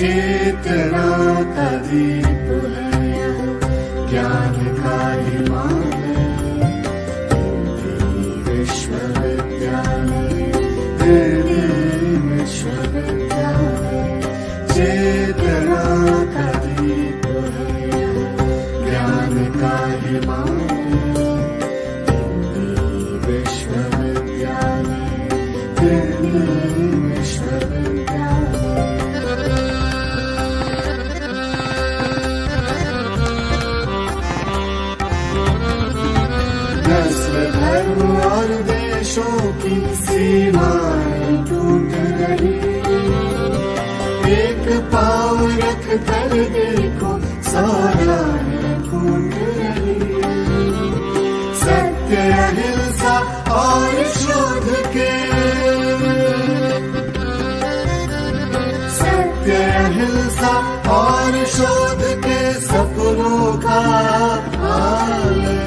चेतना का दीप है यह, ज्ञान का हिमालय, हिंदी विश्वविद्यालय, हिंदी विश्वविद्यालय। चेतना का दीप है यह, ज्ञान का हिमालय, हिंदी विश्वविद्यालय, हिंदी विश्वविद्यालय। धर्म और देशों की सीमाएं टूट रही, एक पाँव रख कर देखो सारा है फूट रही। सत्य अहिंसा और शोध के, सत्य अहिंसा और शोध के सपनों का आलय,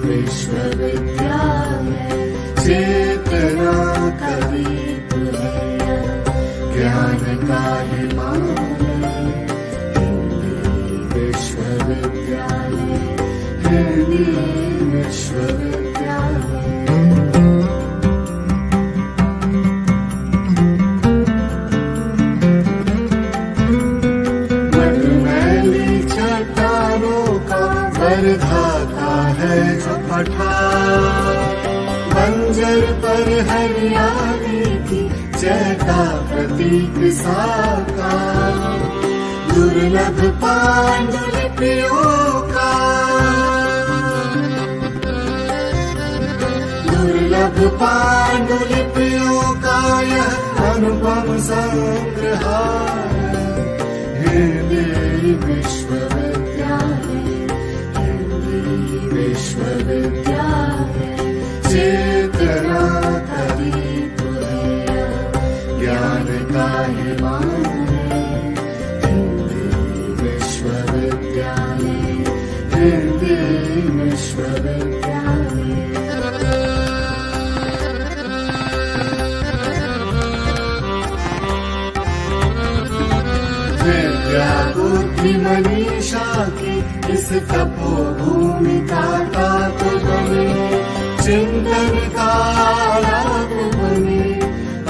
विश्वविद्यालय। चेतना का दीप है यह, ज्ञान का हिमालय, हिंदी विश्वविद्यालय, हिंदी विश्वविद्यालय। मधुमैली चट्टानों का वर्धाता है जो पठार, बंजर पर हरियाली की जय का प्रतीक साकार। दुर्लभ पांडुलिपियों का, दुर्लभ पांडुलिपियों का यह अनुपम संग्रहालय, हिंदी विश्वविद्यालय, विश्वविद्यालय। चेतना का दीप है यह, ज्ञान का हिमालय, हिंदी विश्वविद्यालय, हिंदी विश्वविद्यालय। विद्या बुद्धि मनीषा की इस तपोभूमि का ताप बने, चिंतन का आलाप बने,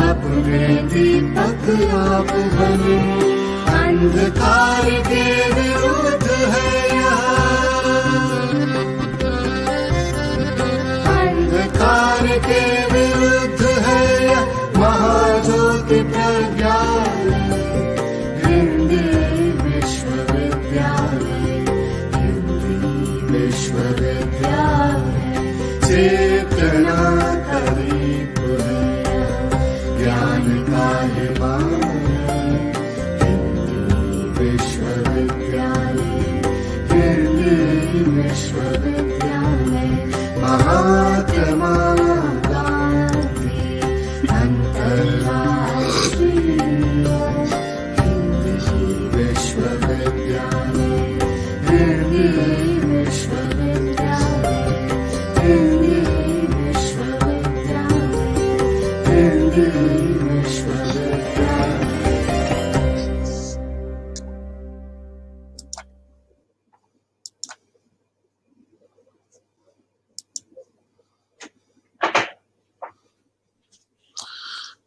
अपने दीपक आप बने। अंधकार के विरुद्ध है यह, अंधकार के विरुद्ध है यह महाज्योति प्रज्ञालय, हिंदी विश्वविद्यालय, हिंदी विश्वविद्यालय। चेतना का दीप है यह, ज्ञान का हिमालय, हिंदी विश्वविद्यालय, हिंदी विश्वविद्यालय। महात्मा गांधी अंतर्राष्ट्रीय विश्वविद्यालय, हिंदी विश्वविद्यालय, हिंदी विश्वविद्यालय, हिंदी विश्वविद्यालय।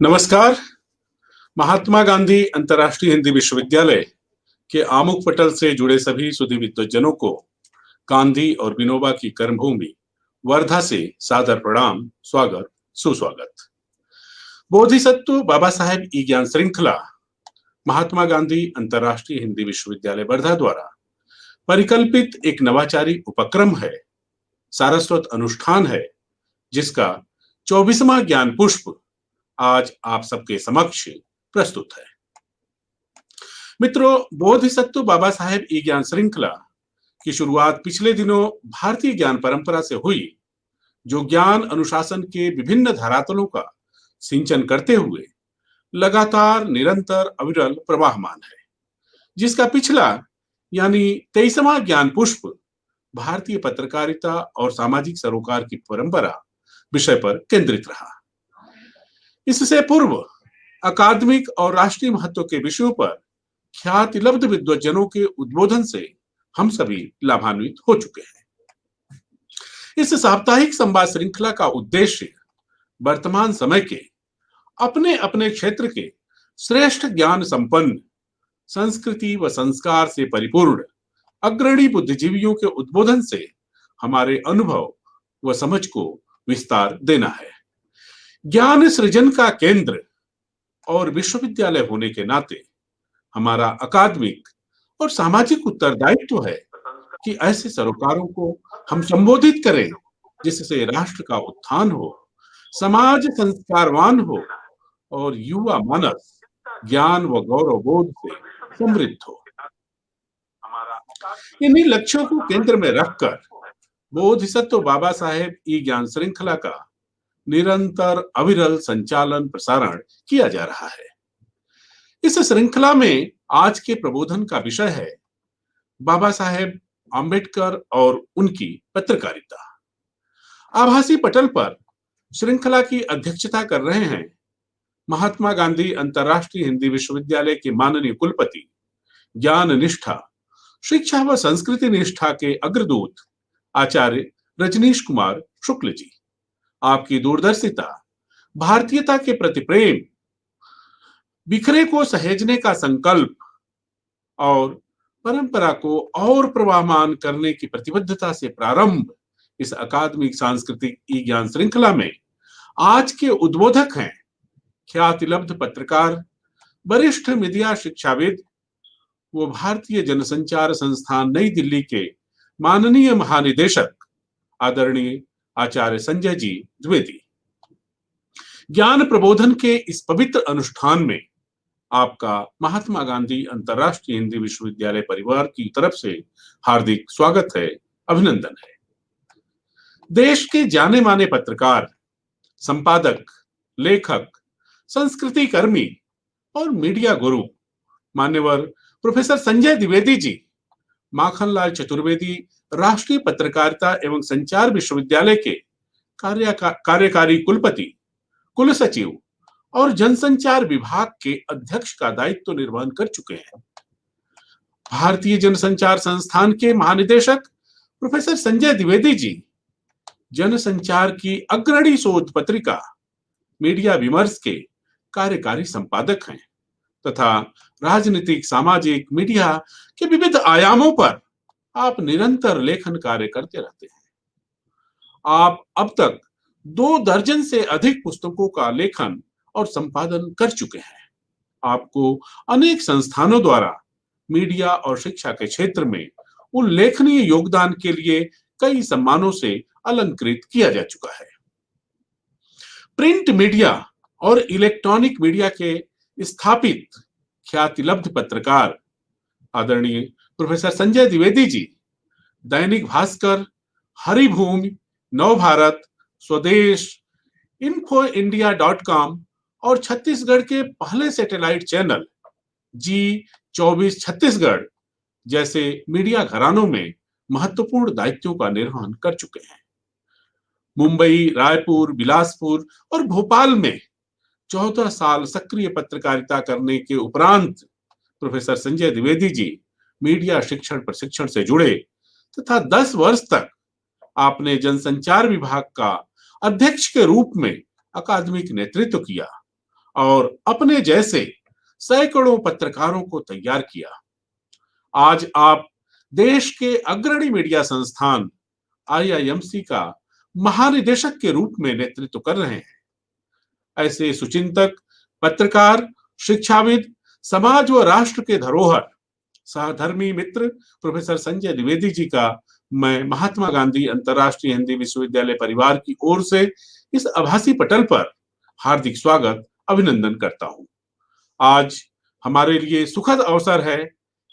नमस्कार। महात्मा गांधी अंतर्राष्ट्रीय हिंदी विश्वविद्यालय के आमुख पटल से जुड़े सभी सुधी विद्वज्जनों को गांधी और विनोबा की कर्मभूमि वर्धा से सादर प्रणाम, स्वागत, सुस्वागत। बोधिसत्व बाबा साहेब ई ज्ञान श्रृंखला महात्मा गांधी अंतर्राष्ट्रीय हिंदी विश्वविद्यालय वर्धा द्वारा परिकल्पित एक नवाचारी उपक्रम है, सारस्वत अनुष्ठान है, जिसका 24वां ज्ञान पुष्प आज आप सबके समक्ष प्रस्तुत है। मित्रों, बोधिसत्व बाबा साहेब ई ज्ञान श्रृंखला की शुरुआत पिछले दिनों भारतीय ज्ञान परंपरा से हुई, जो ज्ञान अनुशासन के विभिन्न धरातलों का सिंचन करते हुए लगातार निरंतर अविरल प्रवाहमान है, जिसका पिछला यानी 23वां ज्ञान पुष्प भारतीय पत्रकारिता और सामाजिक सरोकार की परंपरा विषय पर केंद्रित रहा। इससे पूर्व अकादमिक और राष्ट्रीय महत्व के विषयों पर ख्यातिलब्ध विद्वज्जनों के उद्बोधन से हम सभी लाभान्वित हो चुके हैं। इस साप्ताहिक संवाद श्रृंखला का उद्देश्य वर्तमान समय के अपने अपने क्षेत्र के श्रेष्ठ ज्ञान संपन्न, संस्कृति व संस्कार से परिपूर्ण अग्रणी बुद्धिजीवियों के उद्बोधन से हमारे अनुभव व समझ को विस्तार देना है। ज्ञान सृजन का केंद्र और विश्वविद्यालय होने के नाते हमारा अकादमिक और सामाजिक उत्तरदायित्व है कि ऐसे सरोकारों को हम संबोधित करें जिससे राष्ट्र का उत्थान हो, समाज संस्कारवान हो और युवा मानस ज्ञान व गौरव बोध से समृद्ध हो। इन्हीं लक्ष्यों को केंद्र में रखकर बोधिसत्व बाबा साहेब ई ज्ञान श्रृंखला का निरंतर अविरल संचालन प्रसारण किया जा रहा है। इस श्रृंखला में आज के प्रबोधन का विषय है बाबा साहेब आम्बेडकर और उनकी पत्रकारिता। आभासी पटल पर श्रृंखला की अध्यक्षता कर रहे हैं महात्मा गांधी अंतर्राष्ट्रीय हिंदी विश्वविद्यालय के माननीय कुलपति, ज्ञान निष्ठा, शिक्षा व संस्कृति निष्ठा के अग्रदूत आचार्य रजनीश कुमार शुक्ल जी। आपकी दूरदर्शिता, भारतीयता के प्रति प्रेम, बिखरे को सहेजने का संकल्प और परंपरा को और प्रवाहमान करने की प्रतिबद्धता से प्रारंभ इस अकादमिक सांस्कृतिक ई ज्ञान श्रृंखला में आज के उद्बोधक हैं ख्यातिलब्ध पत्रकार, वरिष्ठ मीडिया शिक्षाविद वो भारतीय जनसंचार संस्थान नई दिल्ली के माननीय महानिदेशक आदरणीय आचार्य संजय जी द्विवेदी। ज्ञान प्रबोधन के इस पवित्र अनुष्ठान में आपका महात्मा गांधी अंतर्राष्ट्रीय हिंदी विश्वविद्यालय परिवार की तरफ से हार्दिक स्वागत है, अभिनंदन है। देश के जाने माने पत्रकार, संपादक, लेखक, संस्कृति कर्मी और मीडिया गुरु मान्यवर प्रोफेसर संजय द्विवेदी जी माखनलाल चतुर्वेदी राष्ट्रीय पत्रकारिता एवं संचार विश्वविद्यालय के कार्यकारी कुलपति, कुल सचिव और जनसंचार विभाग के अध्यक्ष का दायित्व निर्वहन कर चुके हैं। भारतीय जनसंचार संस्थान के महानिदेशक प्रोफेसर संजय द्विवेदी जी जनसंचार की अग्रणी शोध पत्रिका मीडिया विमर्श के कार्यकारी संपादक हैं तथा राजनीतिक, सामाजिक, मीडिया के विविध आयामों पर आप निरंतर लेखन कार्य करते रहते हैं। आप अब तक 2 दर्जन से अधिक पुस्तकों का लेखन और संपादन कर चुके हैं। आपको अनेक संस्थानों द्वारा मीडिया और शिक्षा के क्षेत्र में उल्लेखनीय योगदान के लिए कई सम्मानों से अलंकृत किया जा चुका है। प्रिंट मीडिया और इलेक्ट्रॉनिक मीडिया के स्थापित ख्यातिलब्ध पत्रकार आदरणीय प्रोफेसर संजय द्विवेदी जी दैनिक भास्कर, हरिभूमि, नवभारत, स्वदेश, infoindia.com और छत्तीसगढ़ के पहले सैटेलाइट चैनल G24 छत्तीसगढ़ जैसे मीडिया घरानों में महत्वपूर्ण दायित्वों का निर्वहन कर चुके हैं। मुंबई, रायपुर, बिलासपुर और भोपाल में 14 साल सक्रिय पत्रकारिता करने के उपरांत प्रोफेसर संजय द्विवेदी जी मीडिया शिक्षण प्रशिक्षण से जुड़े तथा 10 वर्ष तक आपने जनसंचार विभाग का अध्यक्ष के रूप में अकादमिक नेतृत्व किया और अपने जैसे सैकड़ों पत्रकारों को तैयार किया। आज आप देश के अग्रणी मीडिया संस्थान IIMC का महानिदेशक के रूप में नेतृत्व कर रहे हैं। ऐसे सुचिंतक, पत्रकार, शिक्षाविद, समाज व राष्ट्र के धरोहर, सहधर्मी मित्र प्रोफेसर संजय द्विवेदी जी का मैं महात्मा गांधी अंतर्राष्ट्रीय हिंदी विश्वविद्यालय परिवार की ओर से इस आभासी पटल पर हार्दिक स्वागत, अभिनंदन करता हूं। आज हमारे लिए सुखद अवसर है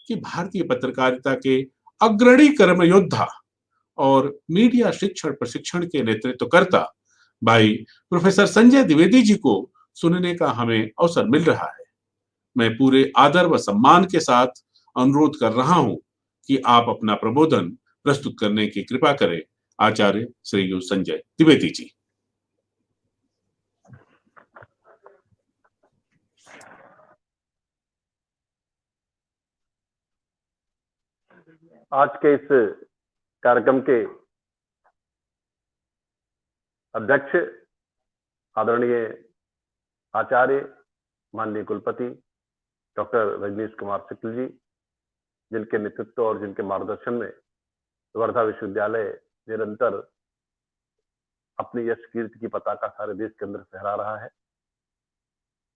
कि भारतीय पत्रकारिता के अग्रणी कर्मयोद्धा और मीडिया शिक्षण प्रशिक्षण के नेतृत्वकर्ता भाई प्रोफेसर संजय द्विवेदी जी को सुनने का हमें अवसर मिल रहा है। मैं पूरे आदर व सम्मान के साथ अनुरोध कर रहा हूं कि आप अपना प्रबोधन प्रस्तुत करने की कृपा करें। आचार्य श्री संजय द्विवेदी जी। आज के इस कार्यक्रम के अध्यक्ष आदरणीय आचार्य माननीय कुलपति डॉक्टर रजनीश कुमार शुक्ल जी, जिनके नेतृत्व और जिनके मार्गदर्शन में वर्धा विश्वविद्यालय निरंतर अपनी यश कीर्ति की पताका सारे देश के अंदर फहरा रहा है।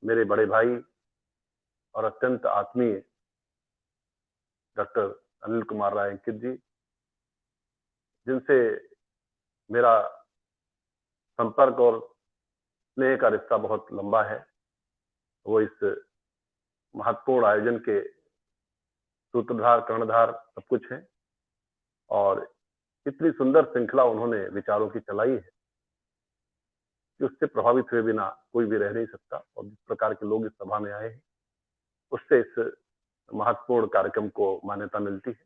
मेरे बड़े भाई और अत्यंत आत्मीय डॉक्टर अनिल कुमार राय अंकित जी, जिनसे मेरा संपर्क और स्नेह का रिश्ता बहुत लंबा है, वो इस महत्वपूर्ण आयोजन के सूत्रधार कर्णधार सब कुछ है और इतनी सुंदर श्रृंखला उन्होंने विचारों की चलाई है कि उससे प्रभावित हुए बिना कोई भी रह नहीं सकता। और जिस प्रकार के लोग इस सभा में आए हैं उससे इस महत्वपूर्ण कार्यक्रम को मान्यता मिलती है।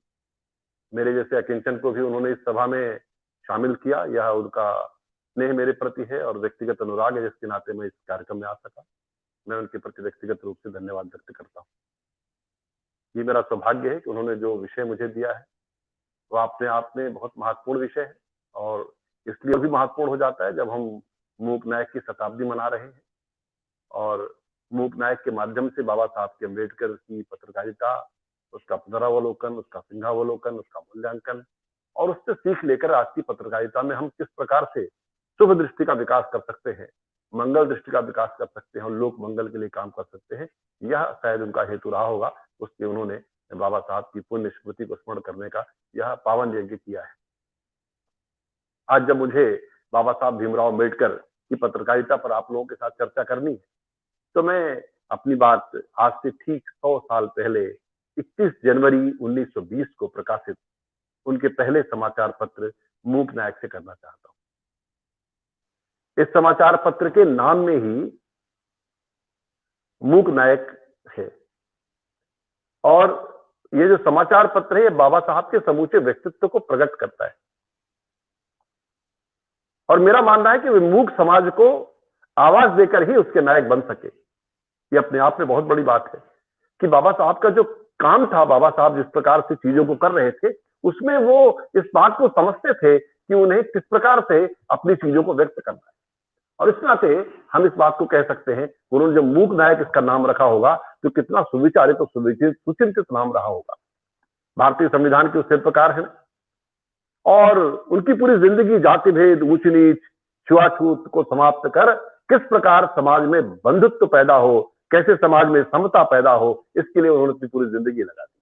मेरे जैसे अकिंचन को भी उन्होंने इस सभा में शामिल किया, यह उनका स्नेह मेरे प्रति है और व्यक्तिगत अनुराग है, जिसके नाते मैं इस कार्यक्रम में आ सका। मैं उनके प्रति व्यक्तिगत रूप से धन्यवाद व्यक्त करता हूँ। ये मेरा सौभाग्य है कि उन्होंने जो विषय मुझे दिया है वो अपने आप में बहुत महत्वपूर्ण विषय है और इसलिए भी महत्वपूर्ण हो जाता है जब हम मूक नायक की शताब्दी मना रहे हैं और मूक नायक के माध्यम से बाबा साहब के अम्बेडकर की पत्रकारिता, उसका पुनरावलोकन, उसका सिंहावलोकन, उसका मूल्यांकन और उससे सीख लेकर आज की पत्रकारिता में हम किस प्रकार से शुभ दृष्टि का विकास कर सकते हैं, मंगल दृष्टि का विकास कर सकते हैं और लोक मंगल के लिए काम कर सकते हैं, यह शायद उनका हेतु रहा होगा। उसके उन्होंने बाबा साहब की पुण्य स्मृति को स्मरण करने का यह पावन यज्ञ किया है। आज जब मुझे बाबा साहब भीमराव अम्बेडकर की पत्रकारिता पर आप लोगों के साथ चर्चा करनी है तो मैं अपनी बात आज से ठीक 100 साल पहले 21 जनवरी 1920 को प्रकाशित उनके पहले समाचार पत्र मूक नायक से करना चाहता हूं। इस समाचार पत्र के नाम में ही मूक नायक है और ये जो समाचार पत्र है ये बाबा साहब के समूचे व्यक्तित्व को प्रकट करता है और मेरा मानना है कि वे मूक समाज को आवाज देकर ही उसके नायक बन सके। ये अपने आप में बहुत बड़ी बात है कि बाबा साहब का जो काम था, बाबा साहब जिस प्रकार से चीजों को कर रहे थे उसमें वो इस बात को समझते थे कि उन्हें किस प्रकार से अपनी चीजों को व्यक्त करना है और इस नाते हम इस बात को कह सकते हैं उन्होंने जब मूक नायक इसका नाम रखा होगा तो कितना सुविचारित और सुचिंतित नाम रहा होगा। भारतीय संविधान के शिल्पकार हैं और उनकी पूरी जिंदगी जाति भेद, ऊंच नीच, छुआछूत को समाप्त कर किस प्रकार समाज में बंधुत्व पैदा हो, कैसे समाज में समता पैदा हो, इसके लिए उन्होंने अपनी पूरी जिंदगी लगा दी।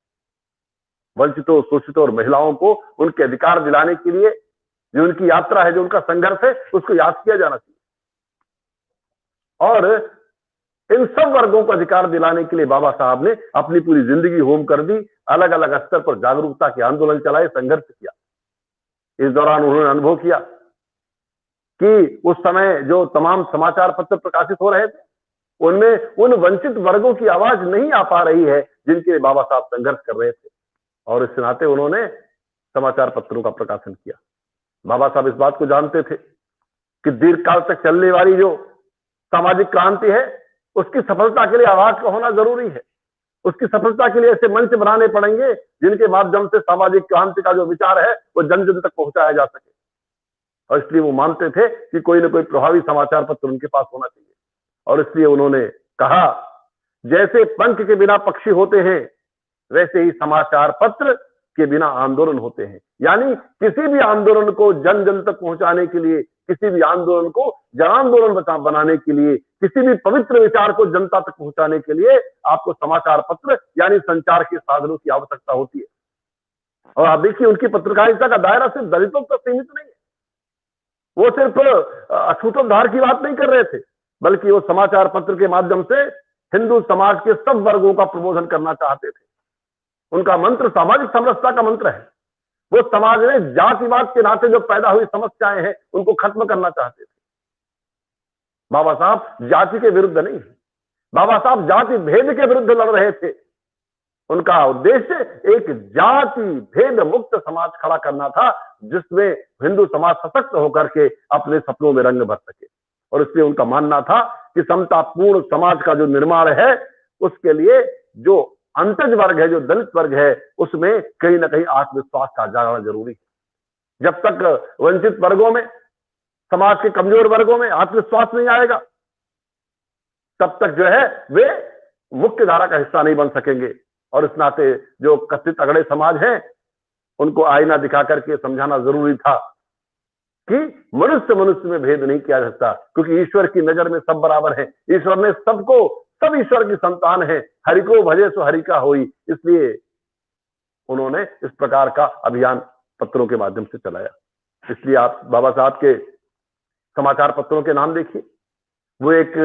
वंचितों, शोषितों और महिलाओं को उनके अधिकार दिलाने के लिए जो उनकी यात्रा है, जो उनका संघर्ष है, उसको याद किया जाना चाहिए और इन सब वर्गों को अधिकार दिलाने के लिए बाबा साहब ने अपनी पूरी जिंदगी होम कर दी, अलग अलग स्तर पर जागरूकता के आंदोलन चलाए, संघर्ष किया। इस दौरान उन्होंने अनुभव किया कि उस समय जो तमाम समाचार पत्र प्रकाशित हो रहे थे उनमें उन वंचित वर्गों की आवाज नहीं आ पा रही है जिनके लिए बाबा साहब संघर्ष कर रहे थे और इस नाते उन्होंने समाचार पत्रों का प्रकाशन किया। बाबा साहब इस बात को जानते थे कि दीर्घकाल तक चलने वाली जो सामाजिक क्रांति है उसकी सफलता के लिए आवाज का होना जरूरी है। उसकी सफलता के लिए ऐसे मंच बनाने पड़ेंगे जिनके माध्यम से सामाजिक क्रांति का जो विचार है वो जन जन तक पहुंचाया जा सके और इसलिए वो मानते थे कि कोई ना कोई प्रभावी समाचार पत्र उनके पास होना चाहिए और इसलिए उन्होंने कहा, जैसे पंख के बिना पक्षी होते हैं वैसे ही समाचार पत्र के बिना आंदोलन होते हैं। यानी किसी भी आंदोलन को जन जन तक पहुंचाने के लिए, किसी भी आंदोलन को जन आंदोलन बनाने के लिए, किसी भी पवित्र विचार को जनता तक पहुंचाने के लिए आपको समाचार पत्र यानी संचार के साधनों की आवश्यकता होती है। और आप देखिए उनकी पत्रकारिता का दायरा सिर्फ दलितों तक सीमित नहीं है। वो सिर्फ अछूतोद्धार की बात नहीं कर रहे थे, बल्कि वो समाचार पत्र के माध्यम से हिंदू समाज के सब वर्गों का प्रबोधन करना चाहते थे। उनका मंत्र सामाजिक समरसता का मंत्र है। वो समाज में जातिवाद के नाते जो पैदा हुई समस्याएं हैं उनको खत्म करना चाहते थे। बाबा साहब जाति के विरुद्ध नहीं, बाबा साहब जाति भेद के विरुद्ध लड़ रहे थे। उनका उद्देश्य एक जाति भेद मुक्त समाज खड़ा करना था जिसमें हिंदू समाज सशक्त होकर के अपने सपनों में रंग भर सके और इसलिए उनका मानना था कि समतापूर्ण समाज का जो निर्माण है उसके लिए जो अंतज वर्ग है, जो दलित वर्ग है, उसमें कहीं ना कहीं आत्मविश्वास का जागरण जरूरी है। जब तक वंचित वर्गों में, समाज के कमजोर वर्गों में आत्मविश्वास नहीं आएगा, तब तक जो है वे मुख्य धारा का हिस्सा नहीं बन सकेंगे। और इस नाते जो कथित अगड़े समाज हैं, उनको आईना दिखा करके समझाना जरूरी था कि मनुष्य मनुष्य में भेद नहीं किया जा सकता, क्योंकि ईश्वर की नजर में सब बराबर है। ईश्वर ने सबको, सब ईश्वर की संतान है। हरि को भजे सो हरि का होई। इसलिए उन्होंने इस प्रकार का अभियान पत्रों के माध्यम से चलाया। इसलिए आप बाबा साहब के समाचार पत्रों के नाम देखिए। वो एक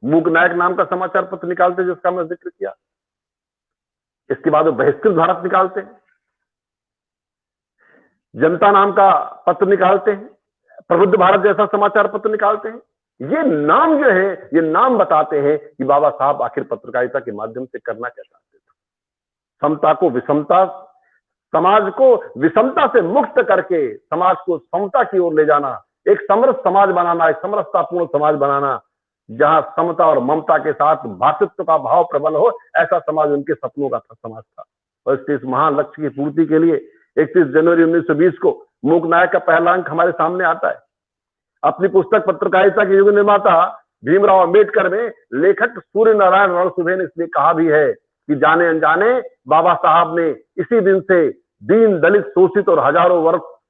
मूक नायक नाम का समाचार पत्र निकालते हैं, जिसका मैं जिक्र किया। इसके बाद वो बहिष्कृत भारत निकालते हैं, जनता नाम का पत्र निकालते हैं, प्रबुद्ध भारत जैसा समाचार पत्र निकालते हैं। ये नाम जो है, ये नाम बताते हैं कि बाबा साहब आखिर पत्रकारिता के माध्यम से करना क्या चाहते थे। समता को विषमता, समाज को विषमता से मुक्त करके समाज को समता की ओर ले जाना, एक समरस समाज बनाना, एक समरसतापूर्ण समाज बनाना, जहां समता और ममता के साथ भातृत्व का भाव प्रबल हो, ऐसा समाज उनके सपनों का समाज था। और इस महान लक्ष्य की पूर्ति के लिए 31 जनवरी 1920 को मूक नायक का पहला अंक हमारे सामने आता है। अपनी पुस्तक पत्रकारिता के युग निर्माता भीमराव अंबेडकर में लेखक सूर्य नारायण रणसुभे ने इसलिए कहा भी है कि जाने अनजाने बाबा साहब ने इसी दिन से दीन, दलित, शोषित और हजारों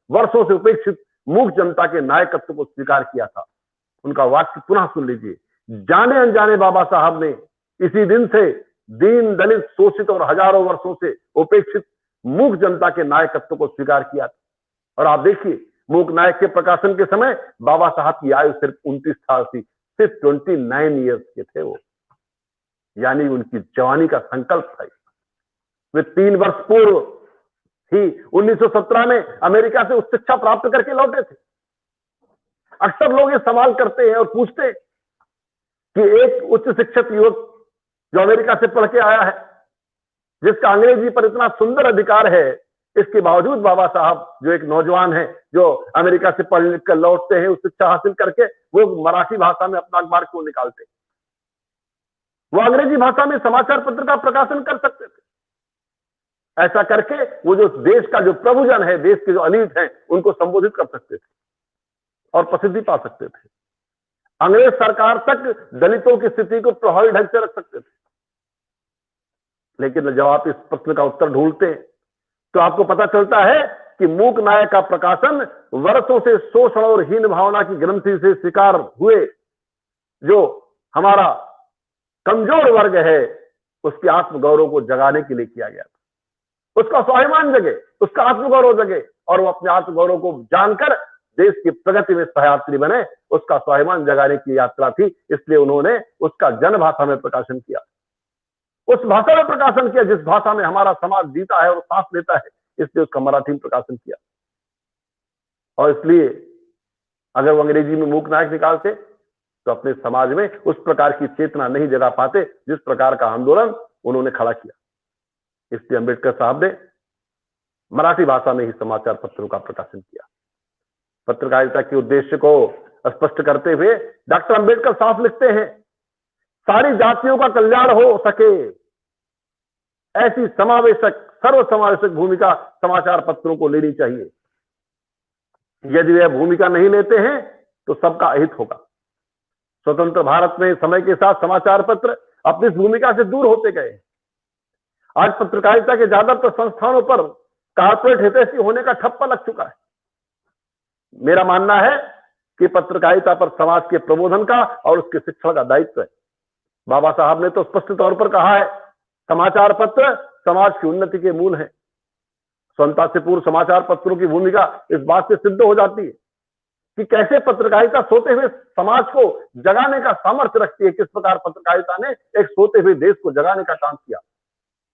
वर्षों से उपेक्षित मूक जनता के नायकत्व को स्वीकार किया था। उनका वाक्य पुनः सुन लीजिए। जाने अनजाने बाबा साहब ने इसी दिन से दीन, दलित, शोषित और हजारों वर्षों से उपेक्षित मूक जनता के नायकत्व को स्वीकार किया था। और आप देखिए, मूक नायक के प्रकाशन के समय बाबा साहब की आयु सिर्फ 29 साल थी, सिर्फ 29 ईयर्स के थे वो, यानी उनकी जवानी का संकल्प था। वे 3 वर्ष पूर्व ही 1917 में अमेरिका से उच्च शिक्षा प्राप्त करके लौटे थे। अक्सर लोग ये सवाल करते हैं और पूछते हैं कि एक उच्च शिक्षित युवक जो अमेरिका से पढ़ के आया है, जिसका अंग्रेजी पर इतना सुंदर अधिकार है, इसके बावजूद बाबा साहब जो एक नौजवान है, जो अमेरिका से पढ़ लिख कर लौटते हैं, उस शिक्षा हासिल करके वो मराठी भाषा में अपना अखबार क्यों निकालते? वो अंग्रेजी भाषा में समाचार पत्र का प्रकाशन कर सकते थे। ऐसा करके वो जो देश का जो प्रभुजन है, देश के जो अलीट हैं, उनको संबोधित कर सकते थे और प्रसिद्धि पा सकते थे। अंग्रेज सरकार तक दलितों की स्थिति को प्रभावी ढंग से रख सकते थे। लेकिन जब आप इस प्रश्न का उत्तर ढूंढते हैं तो आपको पता चलता है कि मूक नायक का प्रकाशन वर्षों से शोषण और हीन भावना की ग्रंथि से शिकार हुए जो हमारा कमजोर वर्ग है, उसके आत्मगौरव को जगाने के लिए किया गया था। उसका स्वाभिमान जगे, उसका आत्मगौरव जगे और वो अपने आत्मगौरव को जानकर देश की प्रगति में सहयात्री बने। उसका स्वाभिमान जगाने की यात्रा थी। इसलिए उन्होंने उसका जन भाषा में प्रकाशन किया, उस भाषा में प्रकाशन किया जिस भाषा में हमारा समाज जीता है और सांस लेता है। इसलिए उसका मराठी में प्रकाशन किया। और इसलिए अगर वो अंग्रेजी में मूक नायक निकालते तो अपने समाज में उस प्रकार की चेतना नहीं जगा पाते जिस प्रकार का आंदोलन उन्होंने खड़ा किया। इसलिए अंबेडकर साहब ने मराठी भाषा में ही समाचार पत्रों का प्रकाशन किया। पत्रकारिता के उद्देश्य को स्पष्ट करते हुए डॉक्टर अंबेडकर साफ लिखते हैं, सारी जातियों का कल्याण हो सके, ऐसी समावेशक, सर्व समावेशक भूमिका समाचार पत्रों को लेनी चाहिए। यदि वे भूमिका नहीं लेते हैं तो सबका अहित होगा। स्वतंत्र भारत में समय के साथ समाचार पत्र अपनी भूमिका से दूर होते गए। आज पत्रकारिता के ज्यादातर संस्थानों पर कारपोरेट हितैषी होने का ठप्पा लग चुका है। मेरा मानना है कि पत्रकारिता पर समाज के प्रबोधन का और उसके शिक्षण का दायित्व है। बाबा साहब ने तो स्पष्ट तौर पर कहा है, समाचार पत्र समाज की उन्नति के मूल है। स्वतंत्रता से पूर्व समाचार पत्रों की भूमिका इस बात से सिद्ध हो जाती है कि कैसे पत्रकारिता सोते हुए समाज को जगाने का सामर्थ्य रखती है। किस प्रकार पत्रकारिता ने एक सोते हुए देश को जगाने का काम किया।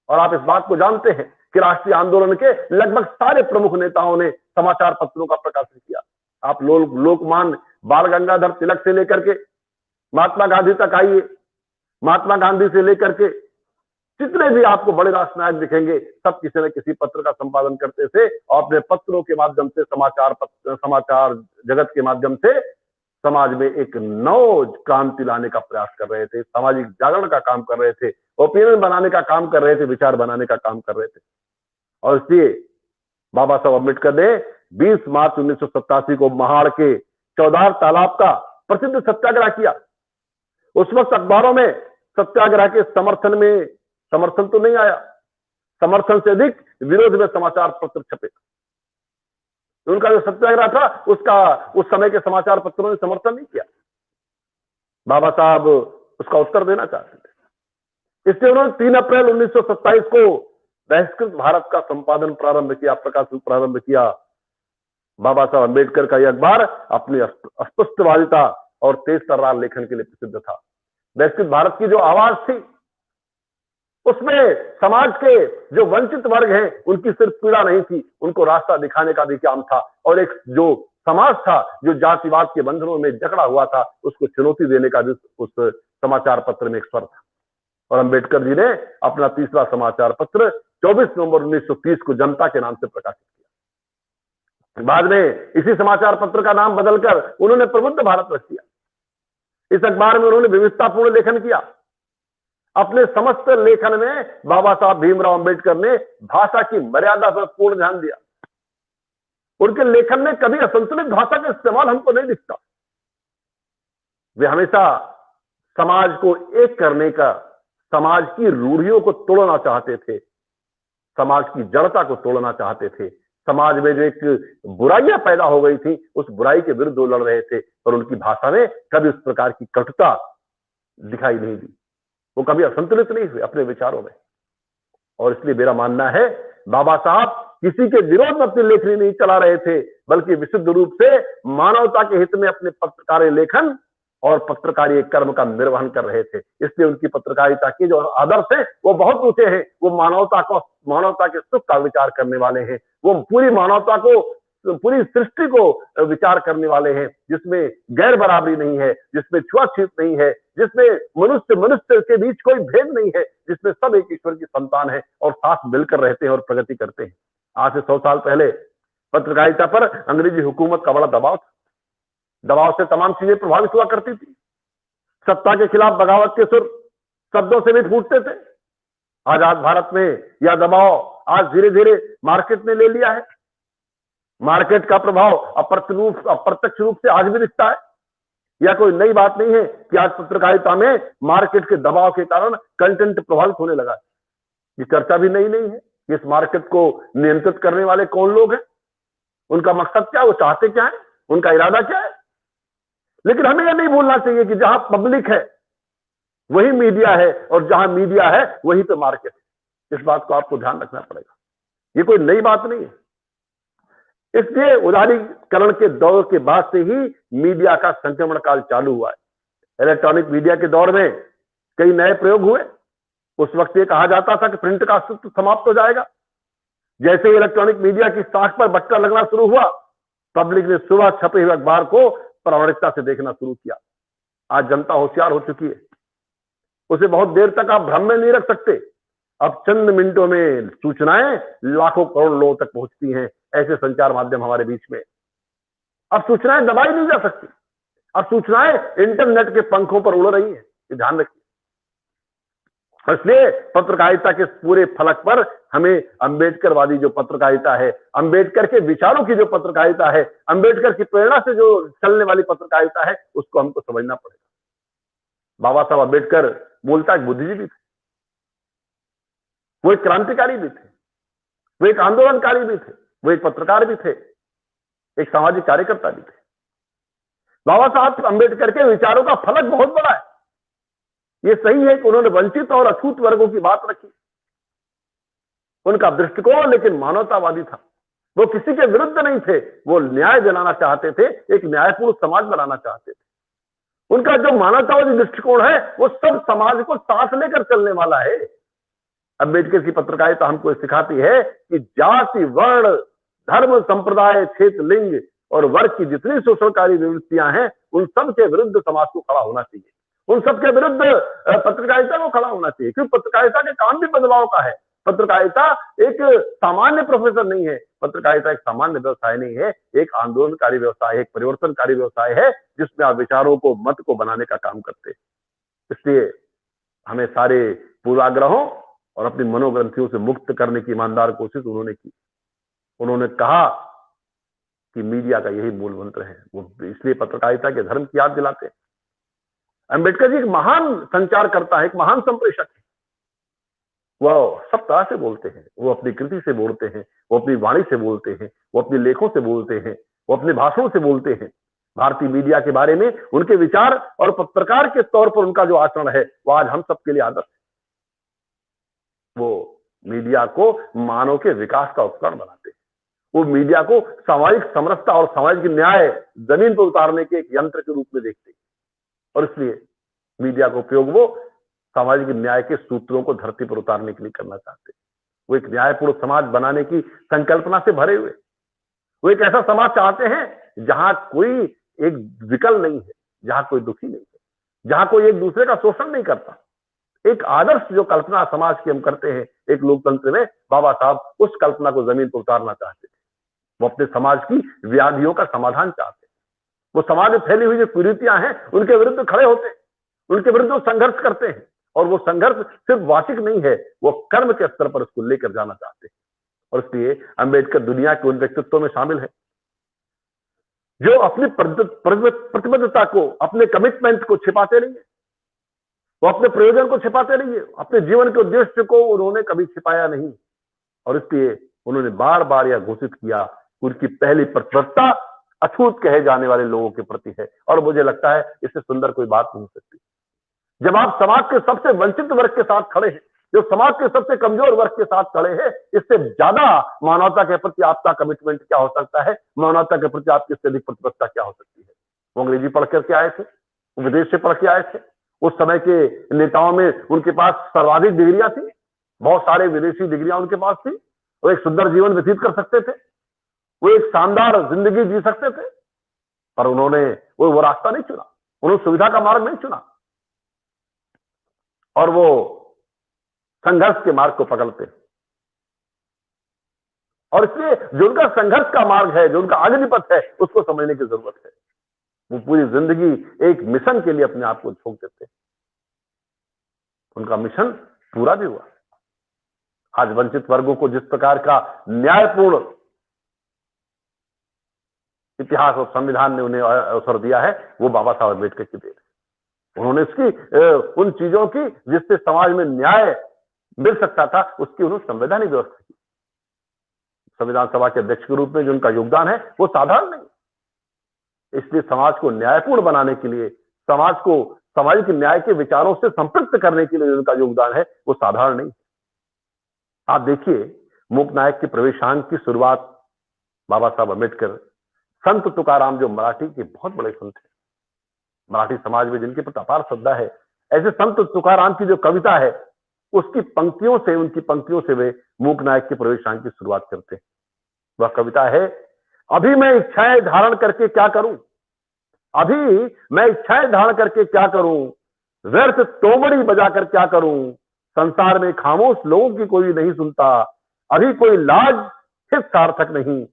और आप इस बात को जानते हैं कि राष्ट्रीय आंदोलन के लगभग सारे प्रमुख नेताओं ने समाचार पत्रों का प्रकाशन किया। आप लोकमान्य बाल गंगाधर तिलक से लेकर के महात्मा गांधी तक आइए, महात्मा गांधी से लेकर के जितने भी आपको बड़े राष्ट्रनायक दिखेंगे, सब किसी न किसी पत्र का संपादन करते थे और अपने पत्रों के माध्यम से समाचार जगत के माध्यम से समाज में एक नव क्रांति लाने का प्रयास कर रहे थे, सामाजिक जागरण का काम कर रहे थे, ओपिनियन बनाने का काम कर रहे थे, विचार बनाने का काम कर रहे थे। और इसलिए बाबा साहब अम्बेडकर ने 20 मार्च 1987 को महाड़ के चौधार तालाब का प्रसिद्ध सत्याग्रह किया। उस वक्त अखबारों में सत्याग्रह के समर्थन तो नहीं आया, समर्थन से अधिक विरोध में समाचार पत्र छपे। उनका जो सत्याग्रह था उसका उस समय के समाचार पत्रों ने समर्थन नहीं किया। बाबा साहब उसका उत्तर देना चाहते थे, इसलिए उन्होंने 3 अप्रैल 1927 को बहिष्कृत भारत का संपादन प्रारंभ किया, प्रकाशन प्रारंभ किया। बाबा साहब अम्बेडकर का यह अखबार अपनी अस्पष्टवादिता और तेज तर्रार लेखन के लिए प्रसिद्ध था। बहिष्कृत भारत की जो आवाज थी उसमें समाज के जो वंचित वर्ग हैं उनकी सिर्फ पीड़ा नहीं थी, उनको रास्ता दिखाने का भी काम था। और एक जो समाज था जो जातिवाद के बंधनों में जकड़ा हुआ था उसको चुनौती देने का भी उस समाचार पत्र में एक स्वर था। और अम्बेडकर जी ने अपना तीसरा समाचार पत्र 24 नवंबर 1930 को जनता के नाम से प्रकाशित किया। बाद में इसी समाचार पत्र का नाम बदलकर उन्होंने प्रबुद्ध भारत रख दिया। इस अखबार में उन्होंने विविधतापूर्ण लेखन किया। अपने समस्त लेखन में बाबा साहब भीमराव अंबेडकर ने भाषा की मर्यादा पर पूर्ण ध्यान दिया। उनके लेखन में कभी असंतुलित भाषा का इस्तेमाल हमको नहीं दिखता। वे हमेशा समाज को एक करने का, समाज की रूढ़ियों को तोड़ना चाहते थे, समाज की जड़ता को तोड़ना चाहते थे। समाज में जो एक बुराइयां पैदा हो गई थी उस बुराई के विरुद्ध वो लड़ रहे थे। और उनकी भाषा में कभी उस प्रकार की कटुता दिखाई नहीं दी, वो कभी असंतुलित नहीं हुए अपने विचारों में। और इसलिए मेरा मानना है बाबा साहब किसी के विरोध में अपनी लेखनी नहीं चला रहे थे, बल्कि विशुद्ध रूप से मानवता के हित में अपने पत्रकारिता लेखन और पत्रकारिता कर्म का निर्वहन कर रहे थे। इसलिए उनकी पत्रकारिता के जो आदर्श हैं वो बहुत ऊंचे हैं। वो मानवता के सुख का विचार करने वाले हैं। वो पूरी मानवता को, पूरी सृष्टि को विचार करने वाले हैं, जिसमें गैर बराबरी नहीं है, जिसमें छुआछूत नहीं है, जिसमें मनुष्य के बीच कोई भेद नहीं है, जिसमें सब एक ईश्वर की संतान है और साथ मिलकर रहते हैं और प्रगति करते हैं। आज से 100 साल पहले पत्रकारिता पर अंग्रेजी हुकूमत का बड़ा दबाव था। दबाव से तमाम चीजें प्रभावित हुआ करती थी। सत्ता के खिलाफ बगावत के सुर शब्दों से भी फूटते थे। आजाद भारत में यह दबाव आज धीरे धीरे मार्केट ने ले लिया है। मार्केट का प्रभाव अप्रत्यक्ष रूप से आज भी दिखता है। यह कोई नई बात नहीं है कि आज पत्रकारिता में मार्केट के दबाव के कारण कंटेंट प्रभावित होने लगा। ये चर्चा भी नई नहीं है कि इस मार्केट को नियंत्रित करने वाले कौन लोग हैं, उनका मकसद क्या है, वो चाहते क्या है, उनका इरादा क्या है। लेकिन हमें यह नहीं भूलना चाहिए कि जहां पब्लिक है वही मीडिया है और जहां मीडिया है वही तो मार्केट है। इस बात को आपको ध्यान रखना पड़ेगा। ये कोई नई बात नहीं है। इसलिए उदारीकरण के दौर के बाद से ही मीडिया का संक्रमण काल चालू हुआ है। इलेक्ट्रॉनिक मीडिया के दौर में कई नए प्रयोग हुए। उस वक्त ये कहा जाता था कि प्रिंट का अस्तित्व समाप्त हो जाएगा। जैसे ही इलेक्ट्रॉनिक मीडिया की साख पर बट्टा लगना शुरू हुआ, पब्लिक ने सुबह छपे हुए अखबार को प्रामाणिकता से देखना शुरू किया। आज जनता होशियार हो चुकी है, उसे बहुत देर तक आप भ्रम में नहीं रख सकते। अब चंद मिनटों में सूचनाएं लाखों करोड़ लोगों तक पहुंचती हैं। ऐसे संचार माध्यम हमारे बीच में। अब सूचनाएं दबाई नहीं जा सकती। अब सूचनाएं इंटरनेट के पंखों पर उड़ रही हैं, ये ध्यान रखिए। इसलिए पत्रकारिता के पूरे फलक पर हमें अंबेडकरवादी जो पत्रकारिता है, अंबेडकर के विचारों की जो पत्रकारिता है, अंबेडकर की प्रेरणा से जो चलने वाली पत्रकारिता है, उसको हमको समझना पड़ेगा। बाबा साहब अंबेडकर मूलतः एक बुद्धिजीवी थे, वो एक क्रांतिकारी भी थे, वो एक आंदोलनकारी भी थे, वो एक पत्रकार भी थे, एक सामाजिक कार्यकर्ता भी थे। बाबा साहब अंबेडकर के विचारों का फलक बहुत बड़ा है। ये सही है कि उन्होंने वंचित और अछूत वर्गों की बात रखी। उनका दृष्टिकोण लेकिन मानवतावादी था। वो किसी के विरुद्ध नहीं थे, वो न्याय दिलाना चाहते थे, एक न्यायपूर्ण समाज बनाना चाहते थे। उनका जो मानवतावादी दृष्टिकोण है वो सब समाज को साथ लेकर चलने वाला है। अंबेडकर की पत्रकारिता हमको सिखाती है कि जाति, वर्ण, धर्म, संप्रदाय, क्षेत्र, लिंग और वर्ग की जितनी शोषणकारी प्रवृत्तियां हैं उन सब के विरुद्ध समाज को खड़ा होना चाहिए। उन सबके विरुद्ध पत्रकारिता को खड़ा होना चाहिए, क्योंकि पत्रकारिता के काम भी बदलाव का है। पत्रकारिता एक सामान्य प्रोफेशन नहीं है, पत्रकारिता एक सामान्य व्यवसाय नहीं है, एक आंदोलनकारी व्यवसाय है, एक परिवर्तनकारी व्यवसाय है, जिसमें आप विचारों को, मत को बनाने का काम करते हैं। इसलिए हमें सारे पूर्वाग्रहों और अपनी मनोग्रंथियों से मुक्त करने की ईमानदार कोशिश उन्होंने की। उन्होंने कहा कि मीडिया का यही मूल मंत्र है, वो इसलिए पत्रकारिता के धर्म की याद दिलाते हैं। अंबेडकर जी एक महान संचारकर्ता है, एक महान संप्रेषक है। वह सब तरह से बोलते हैं, वो अपनी कृति से बोलते हैं, वो अपनी वाणी से बोलते हैं, वो अपने लेखों से बोलते हैं, वो अपने भाषणों से बोलते हैं। भारतीय मीडिया के बारे में उनके विचार और पत्रकार के तौर पर उनका जो आचरण है, वो आज हम सबके लिए आदर्श है। वो मीडिया को मानव के विकास का उपकरण बनाते हैं, वो मीडिया को सामाजिक समरसता और सामाजिक न्याय जमीन पर उतारने के एक यंत्र के रूप में देखते हैं, और इसलिए मीडिया का उपयोग वो सामाजिक न्याय के सूत्रों को धरती पर उतारने के लिए करना चाहते हैं। वो एक न्यायपूर्ण समाज बनाने की संकल्पना से भरे हुए, वो एक ऐसा समाज चाहते हैं जहां कोई एक विकल नहीं है, जहां कोई दुखी नहीं है, जहां कोई एक दूसरे का शोषण नहीं करता। एक आदर्श जो कल्पना समाज की हम करते हैं एक लोकतंत्र में, बाबा साहब उस कल्पना को जमीन पर उतारना चाहते थे। वो अपने समाज की व्याधियों का समाधान चाहते हैं। वो समाज में फैली हुई जो कुरीतियां हैं उनके विरुद्ध खड़े होते हैं, उनके विरुद्ध संघर्ष करते हैं, और वो संघर्ष सिर्फ वाचिक नहीं है, वो कर्म के स्तर पर उसको लेकर जाना चाहते हैं। और इसलिए अंबेडकर दुनिया के उन व्यक्तित्वों में शामिल है जो अपनी प्रतिबद्धता को, अपने कमिटमेंट को छिपाते नहीं है, वो अपने प्रयोजन को छिपाते नहीं है, अपने जीवन के उद्देश्य को उन्होंने कभी छिपाया नहीं। और इसलिए उन्होंने बार बार यह घोषित किया, उनकी पहली प्रतिबद्धता अछूत कहे जाने वाले लोगों के प्रति है। और मुझे लगता है इससे सुंदर कोई बात नहीं हो सकती। जब आप समाज के सबसे वंचित वर्ग के साथ खड़े हैं, जो समाज के सबसे कमजोर वर्ग के साथ खड़े हैं, इससे ज्यादा मानवता के प्रति आपका कमिटमेंट क्या हो सकता है, मानवता के प्रति आपकी इससे अधिक प्रतिबद्धता क्या हो सकती है। वो अंग्रेजी पढ़ करके आए थे, वो विदेश से पढ़ के आए थे, उस समय के नेताओं में उनके पास सर्वाधिक डिग्रियां थी, बहुत सारे विदेशी डिग्रियां उनके पास थी, वो एक सुंदर जीवन व्यतीत कर सकते थे, वो एक शानदार जिंदगी जी सकते थे, पर उन्होंने वो रास्ता नहीं चुना, उन्होंने सुविधा का मार्ग नहीं चुना, और वो संघर्ष के मार्ग को पकड़ते। और इसलिए जो उनका संघर्ष का मार्ग है, जो उनका अग्निपथ है, उसको समझने की जरूरत है। वो पूरी जिंदगी एक मिशन के लिए अपने आप को झोंक देते। उनका मिशन पूरा भी हुआ। आज वंचित वर्गों को जिस प्रकार का न्यायपूर्ण इतिहास और संविधान ने उन्हें अवसर दिया है, वो बाबा साहब अम्बेडकर की देन है। उन्होंने इसकी उन चीजों की जिससे समाज में न्याय मिल सकता था, उसकी उन्होंने संवैधानिक व्यवस्था की। संविधान सभा के अध्यक्ष के रूप में जो उनका योगदान है वो साधारण नहीं। इसलिए समाज को न्यायपूर्ण बनाने के लिए, समाज को सामाजिक न्याय के विचारों से संपृक्त करने के लिए जो उनका योगदान है वो साधारण नहीं। आप देखिए, मूक नायक के प्रवेशांक की शुरुआत बाबा साहब अम्बेडकर, संत तुकाराम जो मराठी के बहुत बड़े संत हैं, मराठी समाज में जिनके प्रति अपार श्रद्धा है, ऐसे संत तुकाराम की जो कविता है उसकी पंक्तियों से, उनकी पंक्तियों से वे मूक नायक के प्रवेशांक की शुरुआत करते हैं। वह कविता है, अभी मैं इच्छाएं धारण करके क्या करूं, अभी मैं इच्छाएं धारण करके क्या करूं, व्यर्थ तोमड़ी बजाकर क्या करूं, संसार में खामोश लोगों की कोई नहीं सुनता, अभी कोई लाज हित सार्थक नहीं।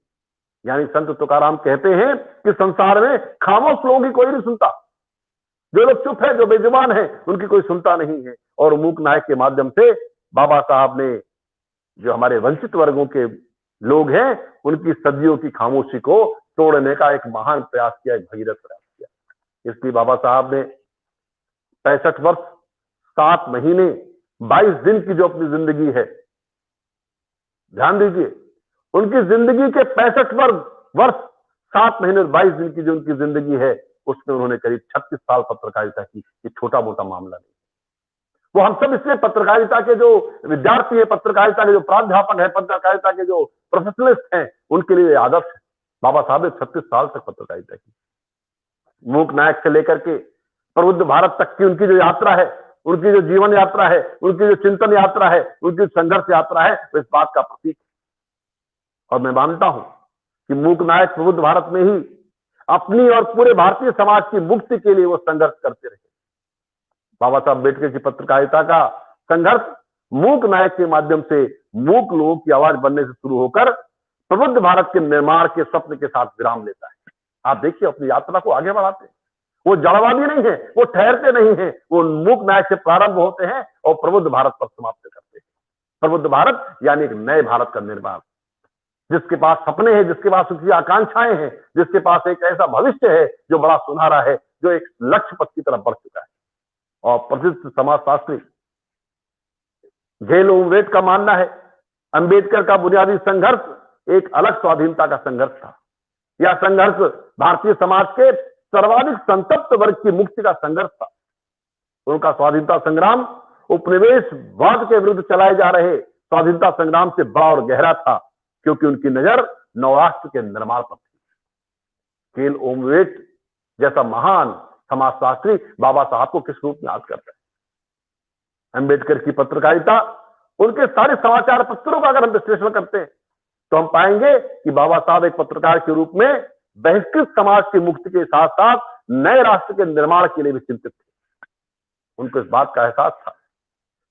यानी संत तुकाराम कहते हैं कि संसार में खामोश लोगों की कोई नहीं सुनता, जो लोग चुप है, जो बेजुबान है, उनकी कोई सुनता नहीं है। और मूक नायक के माध्यम से बाबा साहब ने जो हमारे वंचित वर्गों के लोग हैं, उनकी सदियों की खामोशी को तोड़ने का एक महान प्रयास किया, एक भगीरथ प्रयास किया। इसलिए बाबा साहब ने 65 वर्ष 7 महीने 22 दिन की जो अपनी जिंदगी है, ध्यान दीजिए, उनकी जिंदगी के 65 वर्ष 7 महीने और 22 दिन की जो उनकी जिंदगी है, उसमें उन्होंने करीब 36 साल पत्रकारिता की। ये छोटा मोटा मामला नहीं। वो हम सब इसलिए पत्रकारिता के जो विद्यार्थी है, पत्रकारिता के जो प्राध्यापक है, पत्रकारिता के जो प्रोफेशनलिस्ट हैं, उनके लिए आदर्श है। बाबा साहब ने 36 साल तक पत्रकारिता की। मूक नायक से लेकर के प्रबुद्ध भारत तक की उनकी जो यात्रा है, उनकी जो जीवन यात्रा है, उनकी जो चिंतन यात्रा है, उनकी संघर्ष यात्रा है, वो इस बात का प्रतीक है। और मैं मानता हूं कि मूक नायक प्रबुद्ध भारत में ही अपनी और पूरे भारतीय समाज की मुक्ति के लिए वो संघर्ष करते रहे। बाबा साहब अम्बेडकर की पत्रकारिता का संघर्ष मूक नायक के माध्यम से मूक लोगों की आवाज बनने से शुरू होकर प्रबुद्ध भारत के निर्माण के स्वप्न के साथ विराम लेता है। आप देखिए अपनी यात्रा को आगे बढ़ाते हैं। वो जड़वादी नहीं है, वो ठहरते नहीं है, वो मूक नायक से प्रारंभ होते हैं और प्रबुद्ध भारत पर समाप्त करते हैं। प्रबुद्ध भारत यानी एक नए भारत का निर्माण, जिसके पास सपने हैं, जिसके पास उसकी आकांक्षाएं हैं, जिसके पास एक ऐसा भविष्य है जो बड़ा सुनहरा है, जो एक लक्ष्य पथ की तरफ बढ़ चुका है। और प्रसिद्ध समाजशास्त्री जेल ओमवेट का मानना है अंबेडकर का बुनियादी संघर्ष एक अलग स्वाधीनता का संघर्ष था। यह संघर्ष भारतीय समाज के सर्वाधिक संतप्त वर्ग की मुक्ति का संघर्ष था। उनका स्वाधीनता संग्राम उपनिवेशवाद के विरुद्ध चलाए जा रहे स्वाधीनता संग्राम से बड़ा और गहरा था, क्योंकि उनकी नजर नवराष्ट्र के निर्माण पर थी। जेल ओमवेट जैसा महान समाजशास्त्री बाबा साहब को किस रूप में याद करता है? अंबेडकर की पत्रकारिता, उनके सारे समाचार पत्रों का अगर हम विश्लेषण करते हैं तो हम पाएंगे कि बाबा साहब एक पत्रकार के रूप में बहिष्कृत समाज की मुक्ति के साथ साथ नए राष्ट्र के निर्माण के लिए भी चिंतित थे। उनको इस बात का एहसास था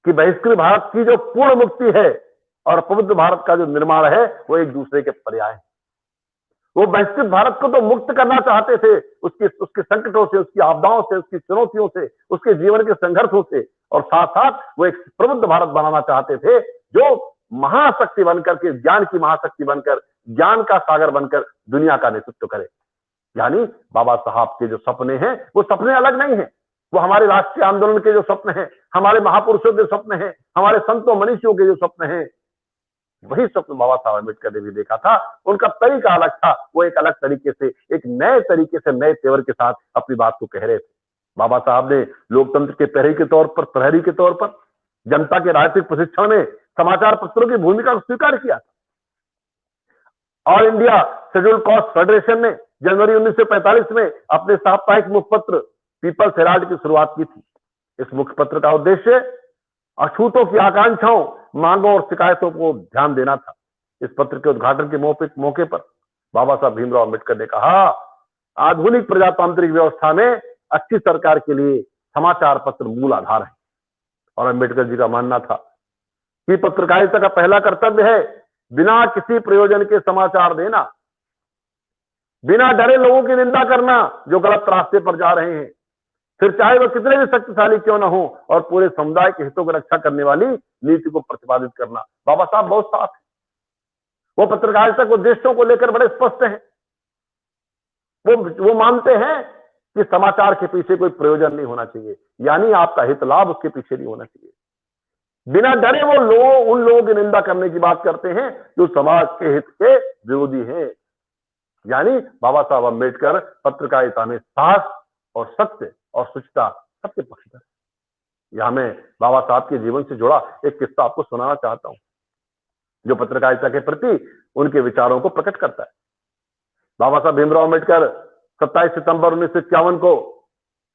कि बहिष्कृत भारत की जो पूर्ण मुक्ति है और प्रबुद्ध भारत का जो निर्माण है वो एक दूसरे के पर्याय है। वो बहिष्कृत भारत को तो मुक्त करना चाहते थे उसके संकटों से, उसकी आपदाओं से, उसकी चुनौतियों से, उसके जीवन के संघर्षों से, और साथ साथ वो एक प्रबुद्ध भारत बनाना चाहते थे जो महाशक्ति बनकर के, ज्ञान की महाशक्ति बनकर, ज्ञान का सागर बनकर दुनिया का नेतृत्व करे। यानी बाबा साहब के जो सपने हैं वो सपने अलग नहीं है, वो हमारे राष्ट्रीय आंदोलन के जो सपने हैं, हमारे महापुरुषों के सपने हैं, हमारे संतों मनीषियों के जो सपने हैं, वही स्वप्न बाबा साहब अम्बेडकर ने भी देखा था। उनका तरीका अलग था, वो एक अलग तरीके से, एक नए तरीके से, नए तेवर के साथ अपनी बात को कह रहे थे। बाबा साहब ने लोकतंत्र के प्रहरी के तौर पर जनता के राजनीतिक प्रशिक्षण में समाचार पत्रों की भूमिका को स्वीकार किया था। All India schedule caste federation ने जनवरी 1945 में अपने साप्ताहिक मुखपत्र पीपल्स हेराल्ड की शुरुआत की थी। इस मुखपत्र का उद्देश्य अछूतों की आकांक्षाओं, मांगों और शिकायतों को ध्यान देना था। इस पत्र के उद्घाटन के मौके पर बाबा साहब भीमराव अम्बेडकर ने कहा, आधुनिक प्रजातांत्रिक व्यवस्था में अच्छी सरकार के लिए समाचार पत्र मूल आधार है। और अम्बेडकर जी का मानना था कि पत्रकारिता का पहला कर्तव्य है बिना किसी प्रयोजन के समाचार देना, बिना डरे लोगों की निंदा करना जो गलत रास्ते पर जा रहे हैं, फिर चाहे वो कितने भी शक्तिशाली क्यों ना हो, और पूरे समुदाय के हितों की रक्षा करने वाली नीति को प्रतिपादित करना। बाबा साहब बहुत साफ है, वो पत्रकारिता के उद्देश्यों को लेकर बड़े स्पष्ट हैं। वो मानते हैं कि समाचार के पीछे कोई प्रयोजन नहीं होना चाहिए, यानी आपका हित लाभ उसके पीछे नहीं होना चाहिए। बिना डरे वो उन लोगों की निंदा करने की बात करते हैं जो समाज के हित के विरोधी हैं। यानी बाबा साहब अम्बेडकर पत्रकारिता में साहस और सत्य और शुचिता सबके पक्षधर। यहां मैं बाबा साहब के जीवन से जुड़ा एक किस्सा आपको सुनाना चाहता हूं जो पत्रकारिता के प्रति उनके विचारों को प्रकट करता है। बाबा साहब भीमराव अम्बेडकर 27 सितंबर 1951 को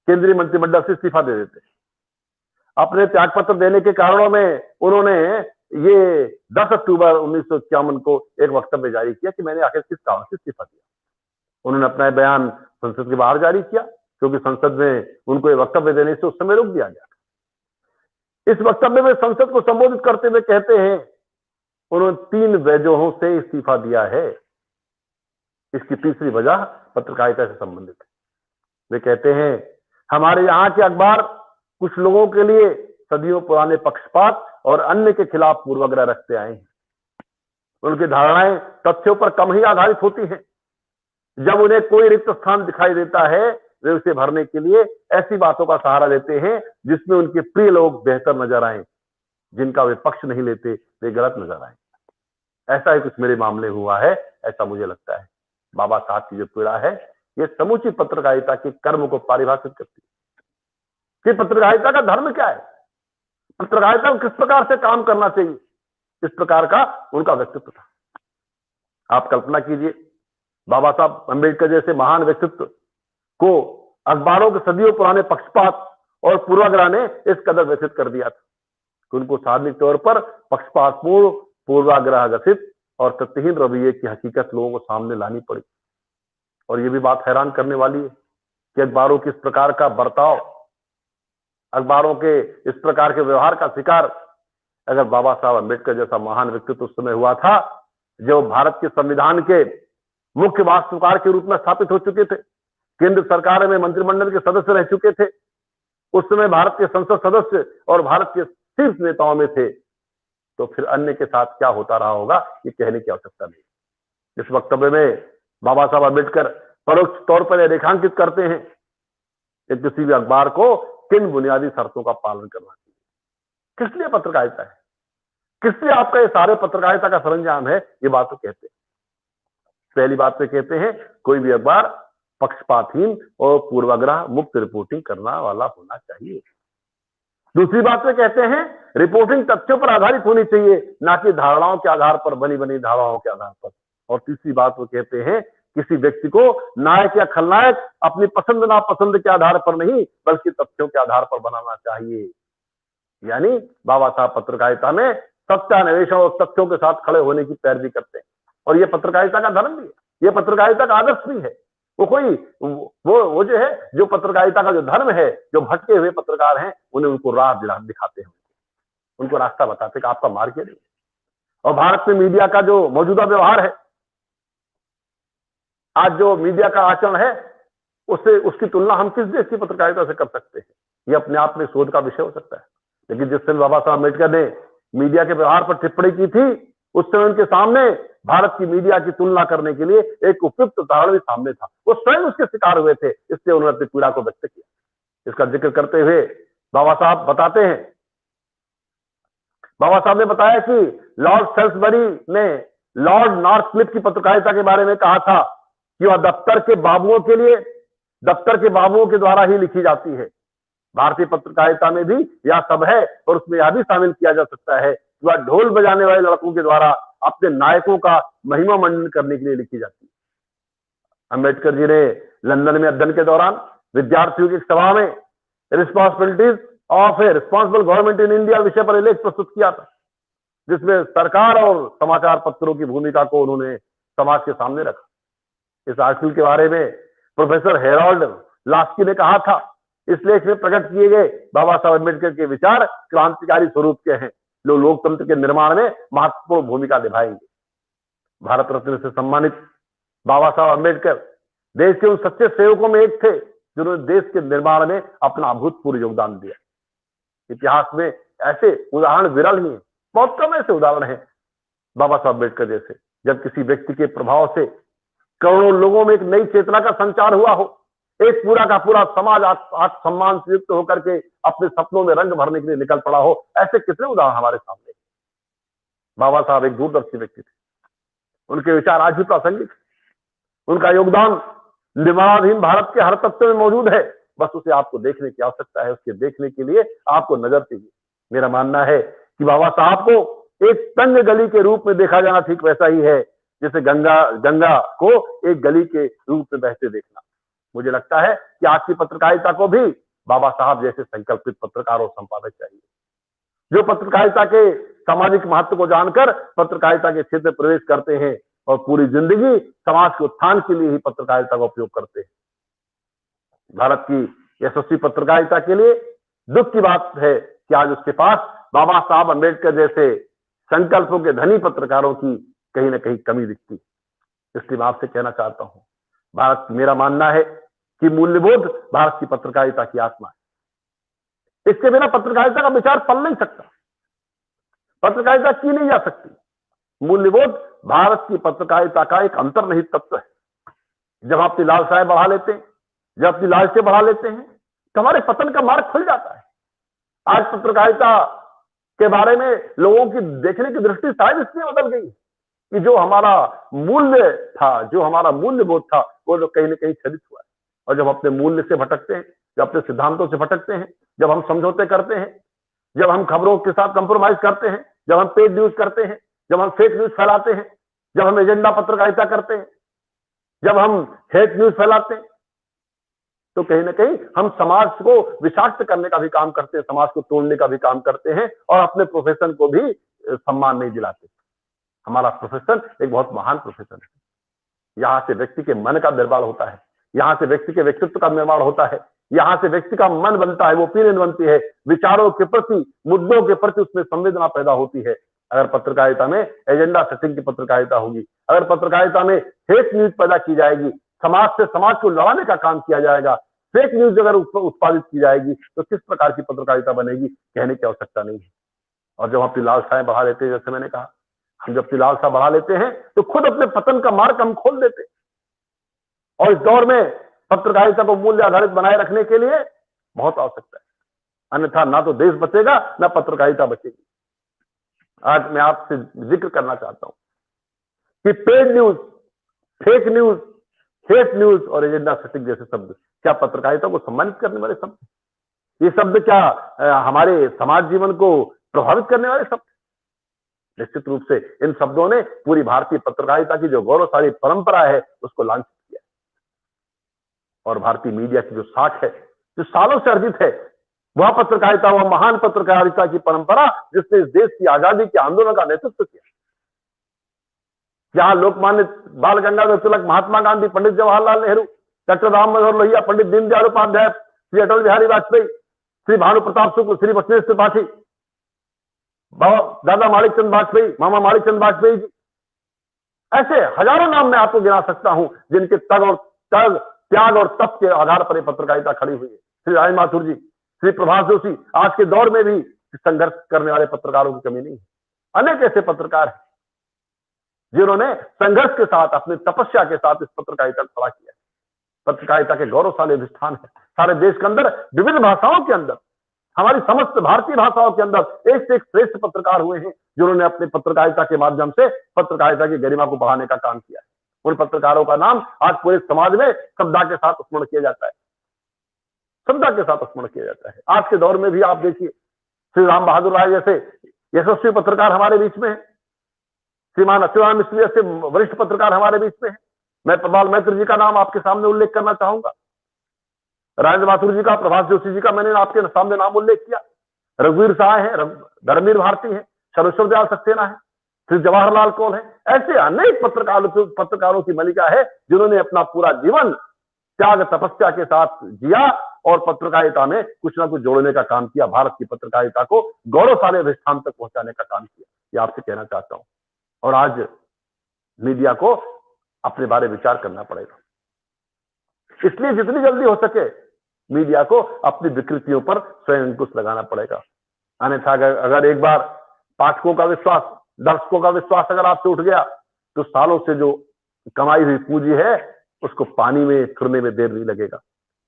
केंद्रीय मंत्रिमंडल से इस्तीफा दे देते। अपने त्यागपत्र देने के कारणों में उन्होंने ये 10 अक्टूबर 1951 को एक वक्तव्य जारी किया कि मैंने आखिर किस कारण से इस्तीफा दिया। उन्होंने अपना बयान संसद के बाहर जारी किया, क्योंकि संसद में उनको ये वक्तव्य देने से उस समय रोक दिया गया। इस वक्तव्य में संसद को संबोधित करते हुए कहते हैं उन्होंने 3 वजहों से इस्तीफा दिया है। इसकी तीसरी वजह पत्रकारिता से संबंधित है। वे कहते हैं हमारे यहाँ के अखबार कुछ लोगों के लिए सदियों पुराने पक्षपात और अन्य के खिलाफ पूर्वाग्रह रखते आए हैं। उनकी धारणाएं तथ्यों पर कम ही आधारित होती हैं। जब उन्हें कोई रिक्त स्थान दिखाई देता है वे उसे भरने के लिए ऐसी बातों का सहारा लेते हैं जिसमें उनके प्रिय लोग बेहतर नजर आए, जिनका वे पक्ष नहीं लेते वे गलत नजर आए। ऐसा ही कुछ मेरे मामले हुआ है, ऐसा मुझे लगता है। बाबा साहब की जो पीड़ा है ये समूची पत्रकारिता के कर्म को परिभाषित करती है कि पत्रकारिता का धर्म क्या है, पत्रकारिता को किस प्रकार से काम करना चाहिए। इस प्रकार का उनका व्यक्तित्व था। आप कल्पना कीजिए बाबा साहब अम्बेडकर जैसे महान व्यक्तित्व को अखबारों के सदियों पुराने पक्षपात और पूर्वाग्रह ने इस कदर व्यथित कर दिया था कि उनको सार्वजनिक तौर पर पक्षपातपूर्ण, पूर्वाग्रह ग्रसित और तथ्यहीन रवैये की हकीकत लोगों को सामने लानी पड़ी। और ये भी बात हैरान करने वाली है कि अखबारों के इस प्रकार का बर्ताव, अखबारों के इस प्रकार के व्यवहार का शिकार अगर बाबा साहब अम्बेडकर जैसा महान व्यक्तित्व उस समय हुआ था, जो भारत के संविधान के मुख्य वास्तुकार के रूप में स्थापित हो चुके थे, केंद्र सरकार में मंत्रिमंडल के सदस्य रह चुके थे, उस समय भारत के संसद सदस्य और भारत के शीर्ष नेताओं में थे, तो फिर अन्य के साथ क्या होता रहा होगा ये कहने की आवश्यकता नहीं। इस वक्तव्य में बाबा साहब अम्बेडकर परोक्ष तौर पर रेखांकित करते हैं कि किसी भी अखबार को किन बुनियादी शर्तों का पालन करना चाहिए। किस लिए पत्रकारिता है, किस लिए आपका ये सारे पत्रकारिता का सरंजाम है, ये बात तो कहते हैं। पहली बात तो कहते हैं कोई भी अखबार पक्षपातहीन और पूर्वाग्रह मुक्त रिपोर्टिंग करना वाला होना चाहिए। दूसरी बात में कहते हैं रिपोर्टिंग तथ्यों पर आधारित होनी चाहिए, ना कि धारणाओं के आधार पर, बनी बनी धारणाओं के आधार पर। और तीसरी बात वो कहते हैं किसी व्यक्ति को नायक या खलनायक अपनी पसंद नापसंद के आधार पर नहीं, बल्कि तथ्यों के आधार पर बनाना चाहिए। यानी बाबा साहब पत्रकारिता में सत्यान्वेषण और तथ्यों के साथ खड़े होने की पैरवी करते हैं, और ये पत्रकारिता का धर्म भी है, ये पत्रकारिता का आदर्श भी है। वो कोई वो जो है, जो पत्रकारिता का जो धर्म है, जो भटके हुए पत्रकार हैं उन्हें उनको राह दिखाते हैं, उनको रास्ता बताते हैं कि आपका मार्ग ये नहीं। और भारत में मीडिया का जो मौजूदा व्यवहार है, आज जो मीडिया का आचरण है, उससे उसकी तुलना हम किस देश की पत्रकारिता से कर सकते हैं? ये अपने आप में शोध का विषय हो सकता है। लेकिन जिस समय बाबा साहब अम्बेडकर ने मीडिया के व्यवहार पर टिप्पणी की थी, उस समय उनके सामने भारत की मीडिया की तुलना करने के लिए एक उपयुक्त उदाहरण भी सामने था। वो स्वयं उसके शिकार हुए थे, इसलिए उन्होंने अपनी पीड़ा को व्यक्त किया। इसका जिक्र करते हुए बाबा साहब बताते हैं, बाबा साहब ने बताया कि लॉर्ड सेल्सबरी ने लॉर्ड नॉर्थक्लिफ की पत्रकारिता के बारे में कहा था कि वह दफ्तर के बाबुओं के द्वारा ही लिखी जाती है। भारतीय पत्रकारिता में भी यह सब है, और उसमें यह भी शामिल किया जा सकता है कि वह ढोल बजाने वाले लड़कों के द्वारा अपने नायकों का महिमा मंडन करने के लिए लिखी जाती है। अम्बेडकर जी ने लंदन में अध्ययन के दौरान विद्यार्थियों की सभा में responsibilities of A responsible government in India विषय पर लेख प्रस्तुत किया था, जिसमें सरकार और समाचार पत्रों की भूमिका को उन्होंने समाज के सामने रखा। इस आर्टिकल के बारे में प्रोफेसर हेरोल्ड लास्की ने कहा था, इस लेख में प्रकट किए गए बाबा साहब अम्बेडकर के विचार क्रांतिकारी स्वरूप के हैं, जो लोकतंत्र के निर्माण में महत्वपूर्ण भूमिका निभाएंगे। भारत रत्न से सम्मानित बाबा साहब अम्बेडकर देश के उन सच्चे सेवकों में एक थे जिन्होंने देश के निर्माण में अपना अभूतपूर्व योगदान दिया। इतिहास में ऐसे उदाहरण विरल ही हैं, बहुत कम ऐसे उदाहरण हैं बाबा साहब अम्बेडकर जैसे, जब किसी व्यक्ति के प्रभाव से करोड़ों लोगों में एक नई चेतना का संचार हुआ हो, एक पूरा का पूरा समाज आत्मसम्मान से युक्त होकर के अपने सपनों में रंग भरने के लिए निकल पड़ा हो। ऐसे कितने उदाहरण हमारे सामने। बाबा साहब एक दूरदर्शी व्यक्ति थे, उनके विचार आज भी प्रासंगिक, उनका योगदान निर्माणाधीन भारत के हर तत्व में मौजूद है, बस उसे आपको देखने की आवश्यकता है। उसके देखने के लिए आपको नजर चाहिए। मेरा मानना है कि बाबा साहब को एक तंग गली के रूप में देखा जाना ठीक वैसा ही है जैसे गंगा को एक गली के रूप में बहते देखना। मुझे लगता है कि आज की पत्रकारिता को भी बाबा साहब जैसे संकल्पित पत्रकार और संपादक चाहिए, जो पत्रकारिता के सामाजिक महत्व को जानकर पत्रकारिता के क्षेत्र में प्रवेश करते हैं और पूरी जिंदगी समाज के उत्थान के लिए ही पत्रकारिता का उपयोग करते हैं। भारत की यशस्वी पत्रकारिता के लिए दुख की बात है कि आज उसके पास बाबा साहब अम्बेडकर जैसे संकल्पों के धनी पत्रकारों की कहीं ना कहीं कमी दिखती। इसलिए मैं आपसे कहना चाहता हूं, भारत, मेरा मानना है कि मूल्यबोध भारत की पत्रकारिता की आत्मा है। इसके बिना पत्रकारिता का विचार पल नहीं सकता, पत्रकारिता की नहीं जा सकती। मूल्यबोध भारत की पत्रकारिता का एक अंतर्निहित तत्व है। जब आप अपनी लालसाएं बढ़ा लेते हैं, जब अपनी लालसें बढ़ा लेते हैं, तो हमारे पतन का मार्ग खुल जाता है। आज पत्रकारिता के बारे में लोगों की देखने की दृष्टि शायद इसलिए बदल गई कि जो हमारा मूल्य था, जो हमारा मूल्यबोध था, वो लोग कहीं ना कहीं छलित हुआ है। और जब अपने मूल्य से भटकते हैं, जब अपने सिद्धांतों से भटकते हैं, जब हम समझौते करते हैं, जब हम खबरों के साथ कंप्रोमाइज करते हैं, जब हम पेड न्यूज करते हैं, जब हम फेक न्यूज फैलाते हैं, जब हम एजेंडा पत्रकारिता करते हैं, जब हम हेट न्यूज फैलाते हैं, तो कहीं ना कहीं हम समाज को विषाक्त करने का भी काम करते हैं, समाज को तोड़ने का भी काम करते हैं और अपने प्रोफेशन को भी सम्मान नहीं दिलाते। हमारा प्रोफेशन एक बहुत महान प्रोफेशन है। यहां से व्यक्ति के मन का निर्माण होता है, यहां से व्यक्ति के व्यक्तित्व का निर्माण होता है, यहां से व्यक्ति का मन बनता है, वो ओपिनियन बनती है, विचारों के प्रति, मुद्दों के प्रति उसमें संवेदना पैदा होती है। अगर पत्रकारिता में एजेंडा सेटिंग की पत्रकारिता होगी, अगर पत्रकारिता में फेक न्यूज पैदा की जाएगी, समाज से समाज को लड़ाने का काम किया जाएगा, फेक न्यूज अगर उत्पादित की जाएगी, तो किस प्रकार की पत्रकारिता बनेगी, कहने की आवश्यकता नहीं है। और जब हम अपनी लालसाएं बढ़ा लेते हैं, जैसे मैंने कहा, हम जब अपनी लालसा बढ़ा लेते हैं तो खुद अपने पतन का मार्ग हम खोल देते हैं। और इस दौर में पत्रकारिता को मूल्य आधारित बनाए रखने के लिए बहुत आवश्यकता है, अन्यथा ना तो देश बचेगा ना पत्रकारिता बचेगी। आज मैं आपसे जिक्र करना चाहता हूं कि paid news, fake news, fake news और एजेंडा सेटिंग जैसे शब्द क्या पत्रकारिता को सम्मानित करने वाले शब्द? ये शब्द क्या हमारे समाज जीवन को प्रभावित करने वाले शब्द? निश्चित रूप से इन शब्दों ने पूरी भारतीय पत्रकारिता की जो गौरवशाली परंपरा है उसको लांछित किया। और भारतीय मीडिया की जो साख है, जो सालों से अर्जित है, वह पत्रकारिता, वह महान पत्रकारिता की परंपरा जिसने इस देश की आजादी के आंदोलन का नेतृत्व किया, जहां लोकमान्य बाल गंगाधर तिलक, महात्मा गांधी, पंडित जवाहरलाल नेहरू, डॉक्टर राम मनोहर लोहिया, पंडित दीनदयाल उपाध्याय, श्री अटल बिहारी वाजपेयी, श्री भानु प्रताप शुक्ल, श्री बसवेश्वर त्रिपाठी, दादा माणिक चंद वाजपेयी, मामा माणिक चंद वाजपेयी जी, ऐसे हजारों नाम मैं आपको गिना सकता हूं जिनके त्याग और तप के आधार पर पत्रकारिता खड़ी हुई है। श्री राय माथुर जी, श्री प्रभाष जोशी, आज के दौर में भी संघर्ष करने वाले पत्रकारों की कमी नहीं है। अनेक ऐसे पत्रकार हैं जिन्होंने संघर्ष के साथ, अपनी तपस्या के साथ इस पत्रकारिता को खड़ा किया। पत्रकारिता के गौरवशाली अधिष्ठान है सारे देश के अंदर, विभिन्न भाषाओं के अंदर, हमारी समस्त भारतीय भाषाओं के अंदर एक से एक श्रेष्ठ पत्रकार हुए हैं जिन्होंने अपनी पत्रकारिता के माध्यम से पत्रकारिता की गरिमा को बढ़ाने का काम किया है। उन पत्रकारों का नाम आज पूरे समाज में श्रद्धा के साथ स्मरण किया जाता है, श्रद्धा के साथ स्मरण किया जाता है। आज के दौर में भी आप देखिए, श्री राम बहादुर राय जैसे यशस्वी पत्रकार हमारे बीच में है, श्रीमान अच्युतानंद मिश्र जैसे वरिष्ठ पत्रकार हमारे बीच में है। मैं प्रभाल मैत्र जी का नाम आपके सामने उल्लेख करना चाहूंगा, राजेंद्र माथुर जी का, प्रभाष जोशी जी का मैंने आपके सामने नाम उल्लेख किया, रघुवीर शाह है, धर्मवीर भारती है, सर्वेश्वर दयाल सक्सेना है, श्री जवाहरलाल कौल है। ऐसे अनेक पत्रकारों की मलिका है जिन्होंने अपना पूरा जीवन त्याग तपस्या के साथ जिया और पत्रकारिता में कुछ ना कुछ जोड़ने का काम किया, भारत की पत्रकारिता को गौरवशाली अधिष्ठान तक पहुंचाने का काम किया। ये आपसे कहना चाहता हूं। और आज मीडिया को अपने बारे में विचार करना पड़ेगा, इसलिए जितनी जल्दी हो सके मीडिया को अपनी विकृतियों पर स्वयं अंकुश लगाना पड़ेगा। अन्यथा अगर एक बार पाठकों का विश्वास, दर्शकों का विश्वास अगर आपसे उठ गया तो सालों से जो कमाई हुई पूंजी है उसको पानी में फिरने में देर नहीं लगेगा।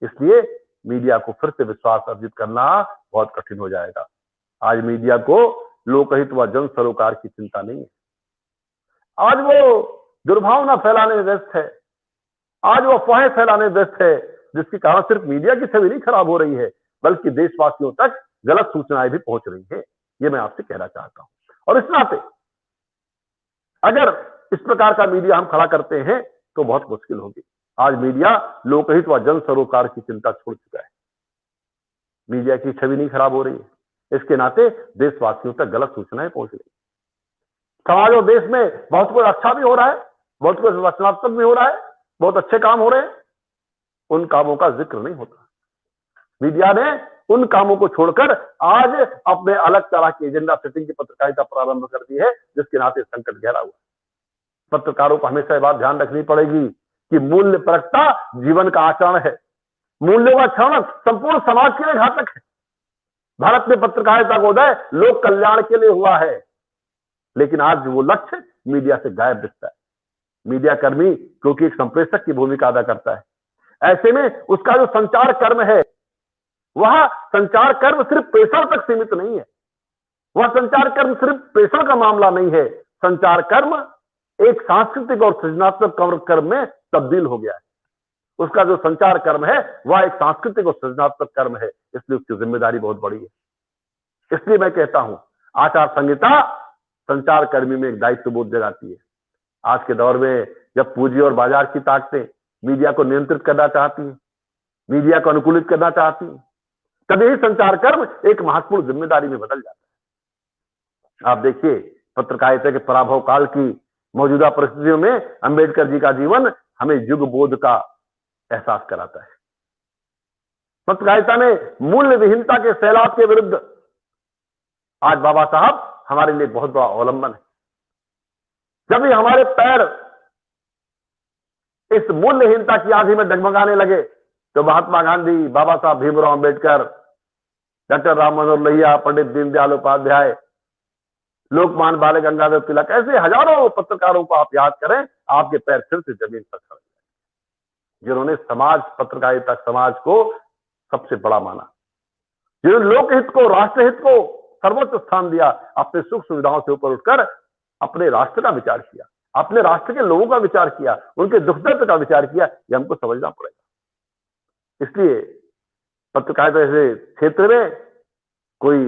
इसलिए मीडिया को फिर से विश्वास अर्जित करना बहुत कठिन हो जाएगा। आज मीडिया को लोकहित व जन सरोकार की चिंता नहीं है। आज वो दुर्भावना फैलाने में व्यस्त है, आज वो अफवाहें फैलाने में व्यस्त है, जिसके कारण सिर्फ मीडिया की छवि नहीं खराब हो रही है बल्कि देशवासियों तक गलत सूचनाएं भी पहुंच रही है। ये मैं आपसे कहना चाहता हूं। और इस नाते अगर इस प्रकार का मीडिया हम खड़ा करते हैं तो बहुत मुश्किल होगी। आज मीडिया लोकहित व जन सरोकार की चिंता छोड़ चुका है, मीडिया की छवि नहीं खराब हो रही है, इसके नाते देशवासियों तक गलत सूचनाएं पहुंच रही है। समाज और देश में बहुत कुछ अच्छा भी हो रहा है, बहुत कुछ रचनात्मक भी हो रहा है, बहुत अच्छे काम हो रहे हैं, उन कामों का जिक्र नहीं होता। मीडिया ने उन कामों को छोड़कर आज अपने अलग तरह की एजेंडा सेटिंग की पत्रकारिता प्रारंभ कर दी है, जिसके नाते संकट गहरा हुआ। पत्रकारों को हमेशा यह बात ध्यान रखनी पड़ेगी कि मूल्य परकता जीवन का आचरण है, मूल्यों का क्षरण संपूर्ण समाज के लिए घातक है। भारत में पत्रकारिता का उदय लोक कल्याण के लिए हुआ है, लेकिन आज वो लक्ष्य मीडिया से गायब दिखता है। मीडिया कर्मी क्योंकि एक संप्रेषक की भूमिका अदा करता है, ऐसे में उसका जो संचार कर्म है वह संचार कर्म सिर्फ प्रेषण तक सीमित नहीं है, वह संचार कर्म सिर्फ प्रेषण का मामला नहीं है। संचार कर्म एक सांस्कृतिक और सृजनात्मक कर्म में तब्दील हो गया है। उसका जो संचार कर्म है वह एक सांस्कृतिक और सृजनात्मक कर्म है, इसलिए उसकी जिम्मेदारी बहुत बड़ी है। इसलिए मैं कहता हूं आचार संहिता संचार कर्मी में एक दायित्व बोध जगाती है। आज के दौर में जब पूंजी और बाजार की ताकतें मीडिया को नियंत्रित करना चाहती है, मीडिया को अनुकूलित करना चाहती है, तभी ही संचार कर्म एक महत्वपूर्ण जिम्मेदारी में बदल जाता है। आप देखिए पत्रकारिता के पराभव काल की मौजूदा परिस्थितियों में अंबेडकर जी का जीवन हमें युग बोध का एहसास कराता है। पत्रकारिता ने मूल्य विहीनता के सैलाब के विरुद्ध आज बाबा साहब हमारे लिए बहुत बड़ा अवलंबन है। जब भी हमारे पैर इस मूल्यहीनता की आंधी में डगमगाने लगे तो महात्मा गांधी, बाबा साहब भीमराव अंबेडकर, डॉक्टर राम मनोहर लोहिया, पंडित दीनदयाल उपाध्याय, लोकमान्य बाल गंगाधर तिलक, ऐसे हजारों पत्रकारों को आप याद करें, आपके पैर फिर से जमीन पर खड़े, जिन्होंने समाज, पत्रकारिता समाज को सबसे बड़ा माना, जिन्होंने लोकहित को, राष्ट्रहित को सर्वोच्च स्थान दिया, अपने सुख सुविधाओं से ऊपर उठकर अपने राष्ट्र का विचार किया, अपने राष्ट्र के लोगों का विचार किया, उनके दुख दर्द का विचार किया। यह हमको समझना पड़ेगा। इसलिए पत्रकारिता जैसे क्षेत्र में कोई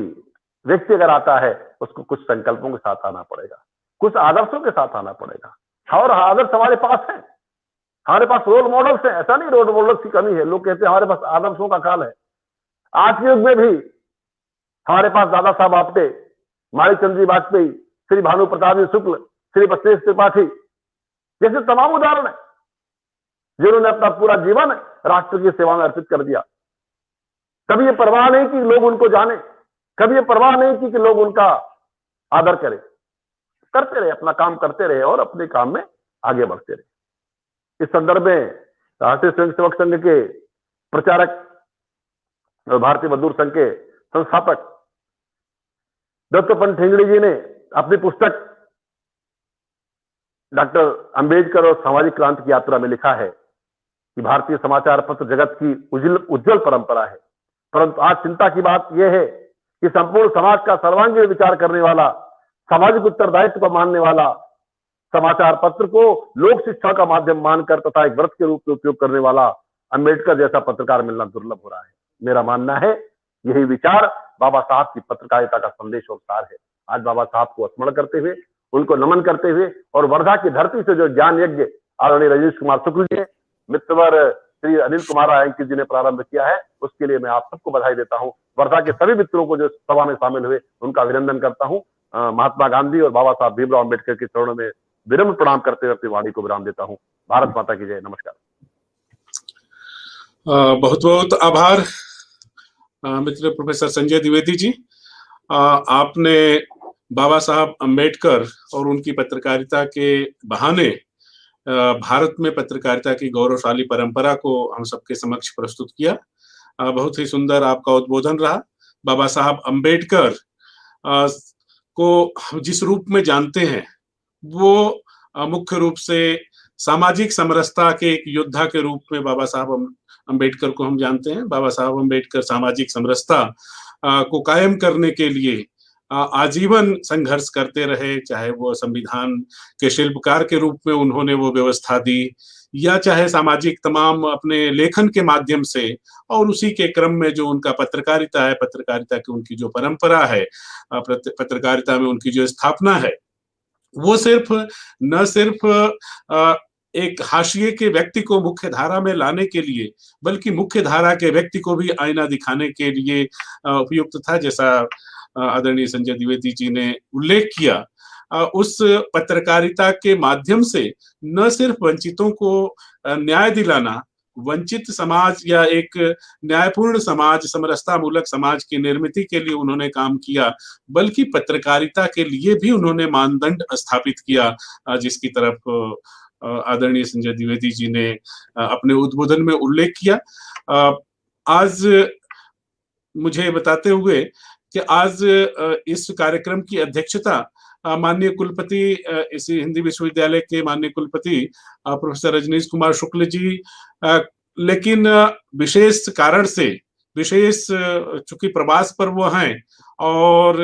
व्यक्ति अगर आता है, उसको कुछ संकल्पों के साथ आना पड़ेगा, कुछ आदर्शों के साथ आना पड़ेगा। और आदर्श हमारे पास है, हमारे पास रोल मॉडल्स हैं। ऐसा नहीं रोल मॉडल्स की कमी है, लोग कहते हैं हमारे पास आदर्शों का काल है। आज के युग में भी हमारे पास दादा साहब आपटे, माणिकचंद्र जी वाजपेयी, श्री भानु प्रताप जी शुक्ल, श्री बसवेश त्रिपाठी जैसे तमाम उदाहरण है, जिन्होंने अपना पूरा जीवन राष्ट्र की सेवा में अर्पित कर दिया। कभी ये परवाह नहीं कि लोग उनको जाने, कभी ये परवाह नहीं की कि लोग उनका आदर करें, करते रहे, अपना काम करते रहे और अपने काम में आगे बढ़ते रहे। इस संदर्भ में राष्ट्रीय स्वयंसेवक संघ के प्रचारक और भारतीय मजदूर संघ के संस्थापक दत्तोपंत ठेंगड़ी जी ने अपनी पुस्तक डॉक्टर अंबेडकर और सामाजिक क्रांति की यात्रा में लिखा है कि भारतीय समाचार पत्र जगत की उज्जवल परंपरा है, परंतु आज चिंता की बात यह है कि संपूर्ण समाज का सर्वांगीण विचार करने वाला, सामाजिक उत्तरदायित्व को मानने वाला समाचार पत्र को लोक शिक्षा का माध्यम मानकर तथा एक व्रत के रूप में उपयोग करने वाला अंबेडकर जैसा पत्रकार मिलना दुर्लभ हो रहा है। मेरा मानना है यही विचार बाबा साहब की पत्रकारिता का संदेश और सार है। आज बाबा साहब को स्मरण करते हुए, उनको नमन करते हुए और वर्धा की धरती से जो ज्ञान यज्ञ आदरणीय रजनीश कुमार शुक्ल जी, मित्रवर श्री अनिल कुमार अंकित जी ने प्रारंभ किया है, उसके लिए मैं आप सबको बधाई देता हूं। वर्धा के सभी मित्रों को जो सभा में शामिल हुए उनका अभिनंदन करता हूं। महात्मा गांधी और बाबा साहब भीमराव अम्बेडकर के चरणों में विनम्र प्रणाम करते हुए अपनी वाणी को विराम देता हूं। भारत माता की जय। नमस्कार। बहुत बहुत आभार मित्र प्रोफेसर संजय द्विवेदी जी। आपने बाबा साहब अम्बेडकर और उनकी पत्रकारिता के बहाने भारत में पत्रकारिता की गौरवशाली परंपरा को हम सबके समक्ष प्रस्तुत किया। बहुत ही सुंदर आपका उद्बोधन रहा। बाबा साहब अम्बेडकर को हम जिस रूप में जानते हैं वो मुख्य रूप से सामाजिक समरसता के एक योद्धा के रूप में बाबा साहब अम्बेडकर को हम जानते हैं। बाबा साहब अम्बेडकर सामाजिक समरसता को कायम करने के लिए आजीवन संघर्ष करते रहे, चाहे वो संविधान के शिल्पकार के रूप में उन्होंने वो व्यवस्था दी, या चाहे सामाजिक तमाम अपने लेखन के माध्यम से, और उसी के क्रम में जो उनका पत्रकारिता है, पत्रकारिता की उनकी जो परंपरा है, पत्रकारिता में उनकी जो स्थापना है, वो न सिर्फ एक हाशिए के व्यक्ति को मुख्य धारा में लाने के लिए, बल्कि मुख्य धारा के व्यक्ति को भी आईना दिखाने के लिए उपयुक्त था। जैसा आदरणीय संजय द्विवेदी जी ने उल्लेख किया, उस पत्रकारिता के माध्यम से न सिर्फ वंचितों को न्याय दिलाना, वंचित समाज या एक न्यायपूर्ण समाज, समरसता मूलक समाज की निर्मिति के लिए उन्होंने काम किया, बल्कि पत्रकारिता के लिए भी उन्होंने मानदंड स्थापित किया, जिसकी तरफ आदरणीय संजय द्विवेदी जी ने अपने उद्बोधन में उल्लेख किया। आज मुझे बताते हुए कि आज इस कार्यक्रम की अध्यक्षता माननीय कुलपति, इस हिंदी विश्वविद्यालय के माननीय कुलपति प्रोफेसर रजनीश कुमार शुक्ल जी, लेकिन विशेष कारण से, चूंकि प्रवास पर वो हैं और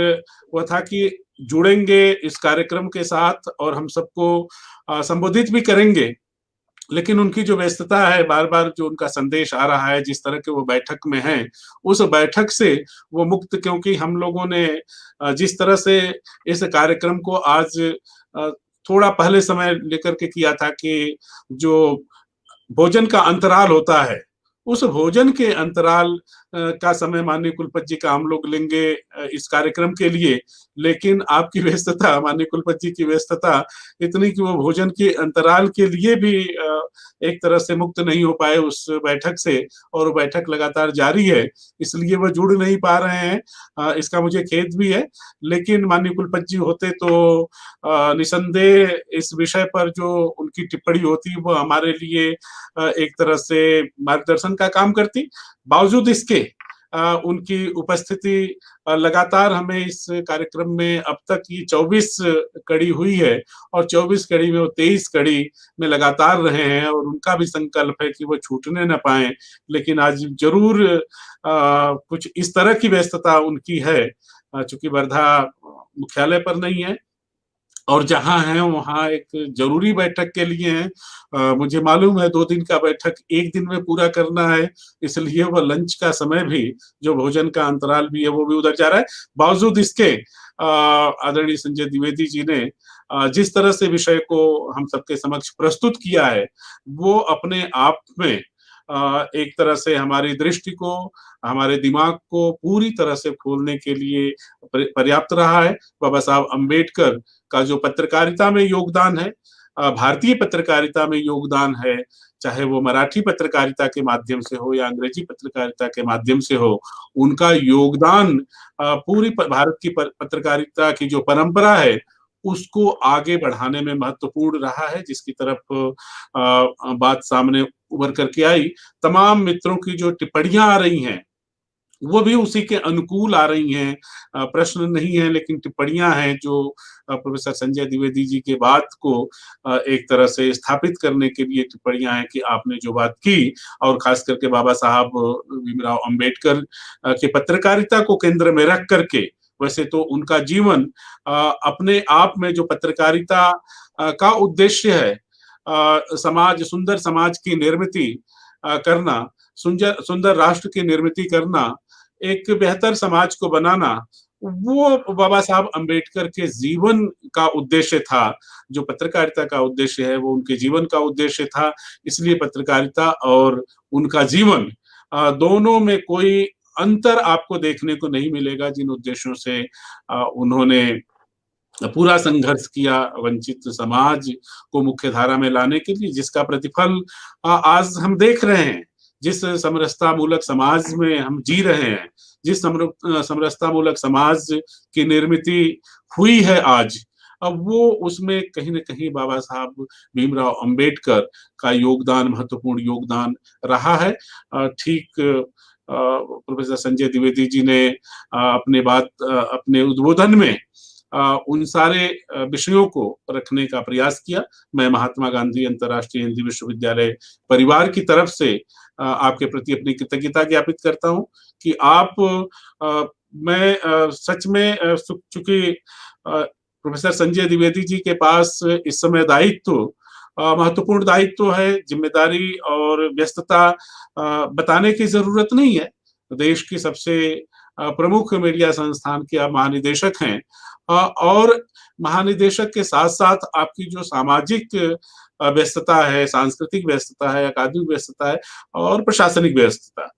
वह था कि जुड़ेंगे इस कार्यक्रम के साथ और हम सबको संबोधित भी करेंगे, लेकिन उनकी जो व्यस्तता है, बार बार जो उनका संदेश आ रहा है, जिस तरह के वो बैठक में हैं, उस बैठक से वो मुक्त, क्योंकि हम लोगों ने जिस तरह से इस कार्यक्रम को आज थोड़ा पहले समय लेकर के किया था कि जो भोजन का अंतराल होता है, उस भोजन के अंतराल का समय माननीय कुलपति जी का हम लोग लेंगे इस कार्यक्रम के लिए, लेकिन आपकी व्यस्तता, माननीय कुलपति जी की व्यस्तता इतनी कि वो भोजन के अंतराल के लिए भी एक तरह से मुक्त नहीं हो पाए उस बैठक से, और वो बैठक लगातार जारी है, इसलिए वो जुड़ नहीं पा रहे हैं। इसका मुझे खेद भी है, लेकिन माननीय कुलपति जी होते तो निसंदेह इस विषय पर जो उनकी टिप्पणी होती वो हमारे लिए एक तरह से मार्गदर्शन का काम करती। बावजूद इसके उनकी उपस्थिति लगातार हमें इस कार्यक्रम में अब तक ये 24 कड़ी हुई है, और 24 कड़ी में वो 23 कड़ी में लगातार रहे हैं, और उनका भी संकल्प है कि वो छूटने न पाए। लेकिन आज जरूर कुछ इस तरह की व्यस्तता उनकी है, चूंकि वर्धा मुख्यालय पर नहीं है और जहां हैं वहां एक जरूरी बैठक के लिए हैं। मुझे मालूम है 2 दिन का बैठक 1 दिन में पूरा करना है, इसलिए वह लंच का समय भी, जो भोजन का अंतराल भी है, वो भी उधर जा रहा है। बावजूद इसके आदरणीय संजय द्विवेदी जी ने जिस तरह से विषय को हम सबके समक्ष प्रस्तुत किया है, वो अपने आप में एक तरह से हमारी दृष्टि को, हमारे दिमाग को पूरी तरह से खोलने के लिए पर्याप्त रहा है। बाबा साहब अम्बेडकर का जो पत्रकारिता में योगदान है, भारतीय पत्रकारिता में योगदान है, चाहे वो मराठी पत्रकारिता के माध्यम से हो या अंग्रेजी पत्रकारिता के माध्यम से हो, उनका योगदान पूरी भारत की पत्रकारिता की जो परंपरा है उसको आगे बढ़ाने में महत्वपूर्ण रहा है, जिसकी तरफ बात सामने उभर करके आई। तमाम मित्रों की जो टिप्पणियां आ रही हैं वो भी उसी के अनुकूल आ रही हैं। प्रश्न नहीं है, लेकिन टिप्पणियां हैं जो प्रोफेसर संजय द्विवेदी जी के बात को एक तरह से स्थापित करने के लिए टिप्पणियां हैं कि आपने जो बात की, और खास करके बाबा साहब भीमराव अंबेडकर के पत्रकारिता को केंद्र में रख करके, वैसे तो उनका जीवन अपने आप में जो पत्रकारिता का उद्देश्य है, समाज, सुंदर समाज की निर्मिति करना, सुंदर राष्ट्र की निर्मिति करना, एक बेहतर समाज को बनाना, वो बाबा साहब अंबेडकर के जीवन का उद्देश्य था। जो पत्रकारिता का उद्देश्य है वो उनके जीवन का उद्देश्य था। इसलिए पत्रकारिता और उनका जीवन दोनों में कोई अंतर आपको देखने को नहीं मिलेगा। जिन उद्देश्यों से उन्होंने पूरा संघर्ष किया वंचित समाज को मुख्य धारा में लाने के लिए, जिसका प्रतिफल आज हम देख रहे हैं। जिस समरसता मूलक समाज में हम जी रहे हैं, जिस समरसता मूलक समाज की निर्मिति हुई है आज, अब वो उसमें कहीं न कहीं बाबा साहब भीमराव अंबेडकर का योगदान, महत्वपूर्ण योगदान रहा है। ठीक प्रोफेसर संजय द्विवेदी जी ने अपने उद्बोधन में उन सारे विषयों को रखने का प्रयास किया। मैं महात्मा गांधी अंतर्राष्ट्रीय हिंदी विश्वविद्यालय परिवार की तरफ से आपके प्रति अपनी कृतज्ञता ज्ञापित करता हूं कि आप मैं सच में चूंकि प्रोफेसर संजय द्विवेदी जी के पास इस समय दायित्व, महत्वपूर्ण दायित्व है, जिम्मेदारी और व्यस्तता बताने की जरूरत नहीं है। देश की सबसे प्रमुख मीडिया संस्थान के आप महानिदेशक हैं, और महानिदेशक के साथ साथ आपकी जो सामाजिक व्यस्तता है, सांस्कृतिक व्यस्तता है, अकादमिक व्यस्तता है और प्रशासनिक व्यस्तता,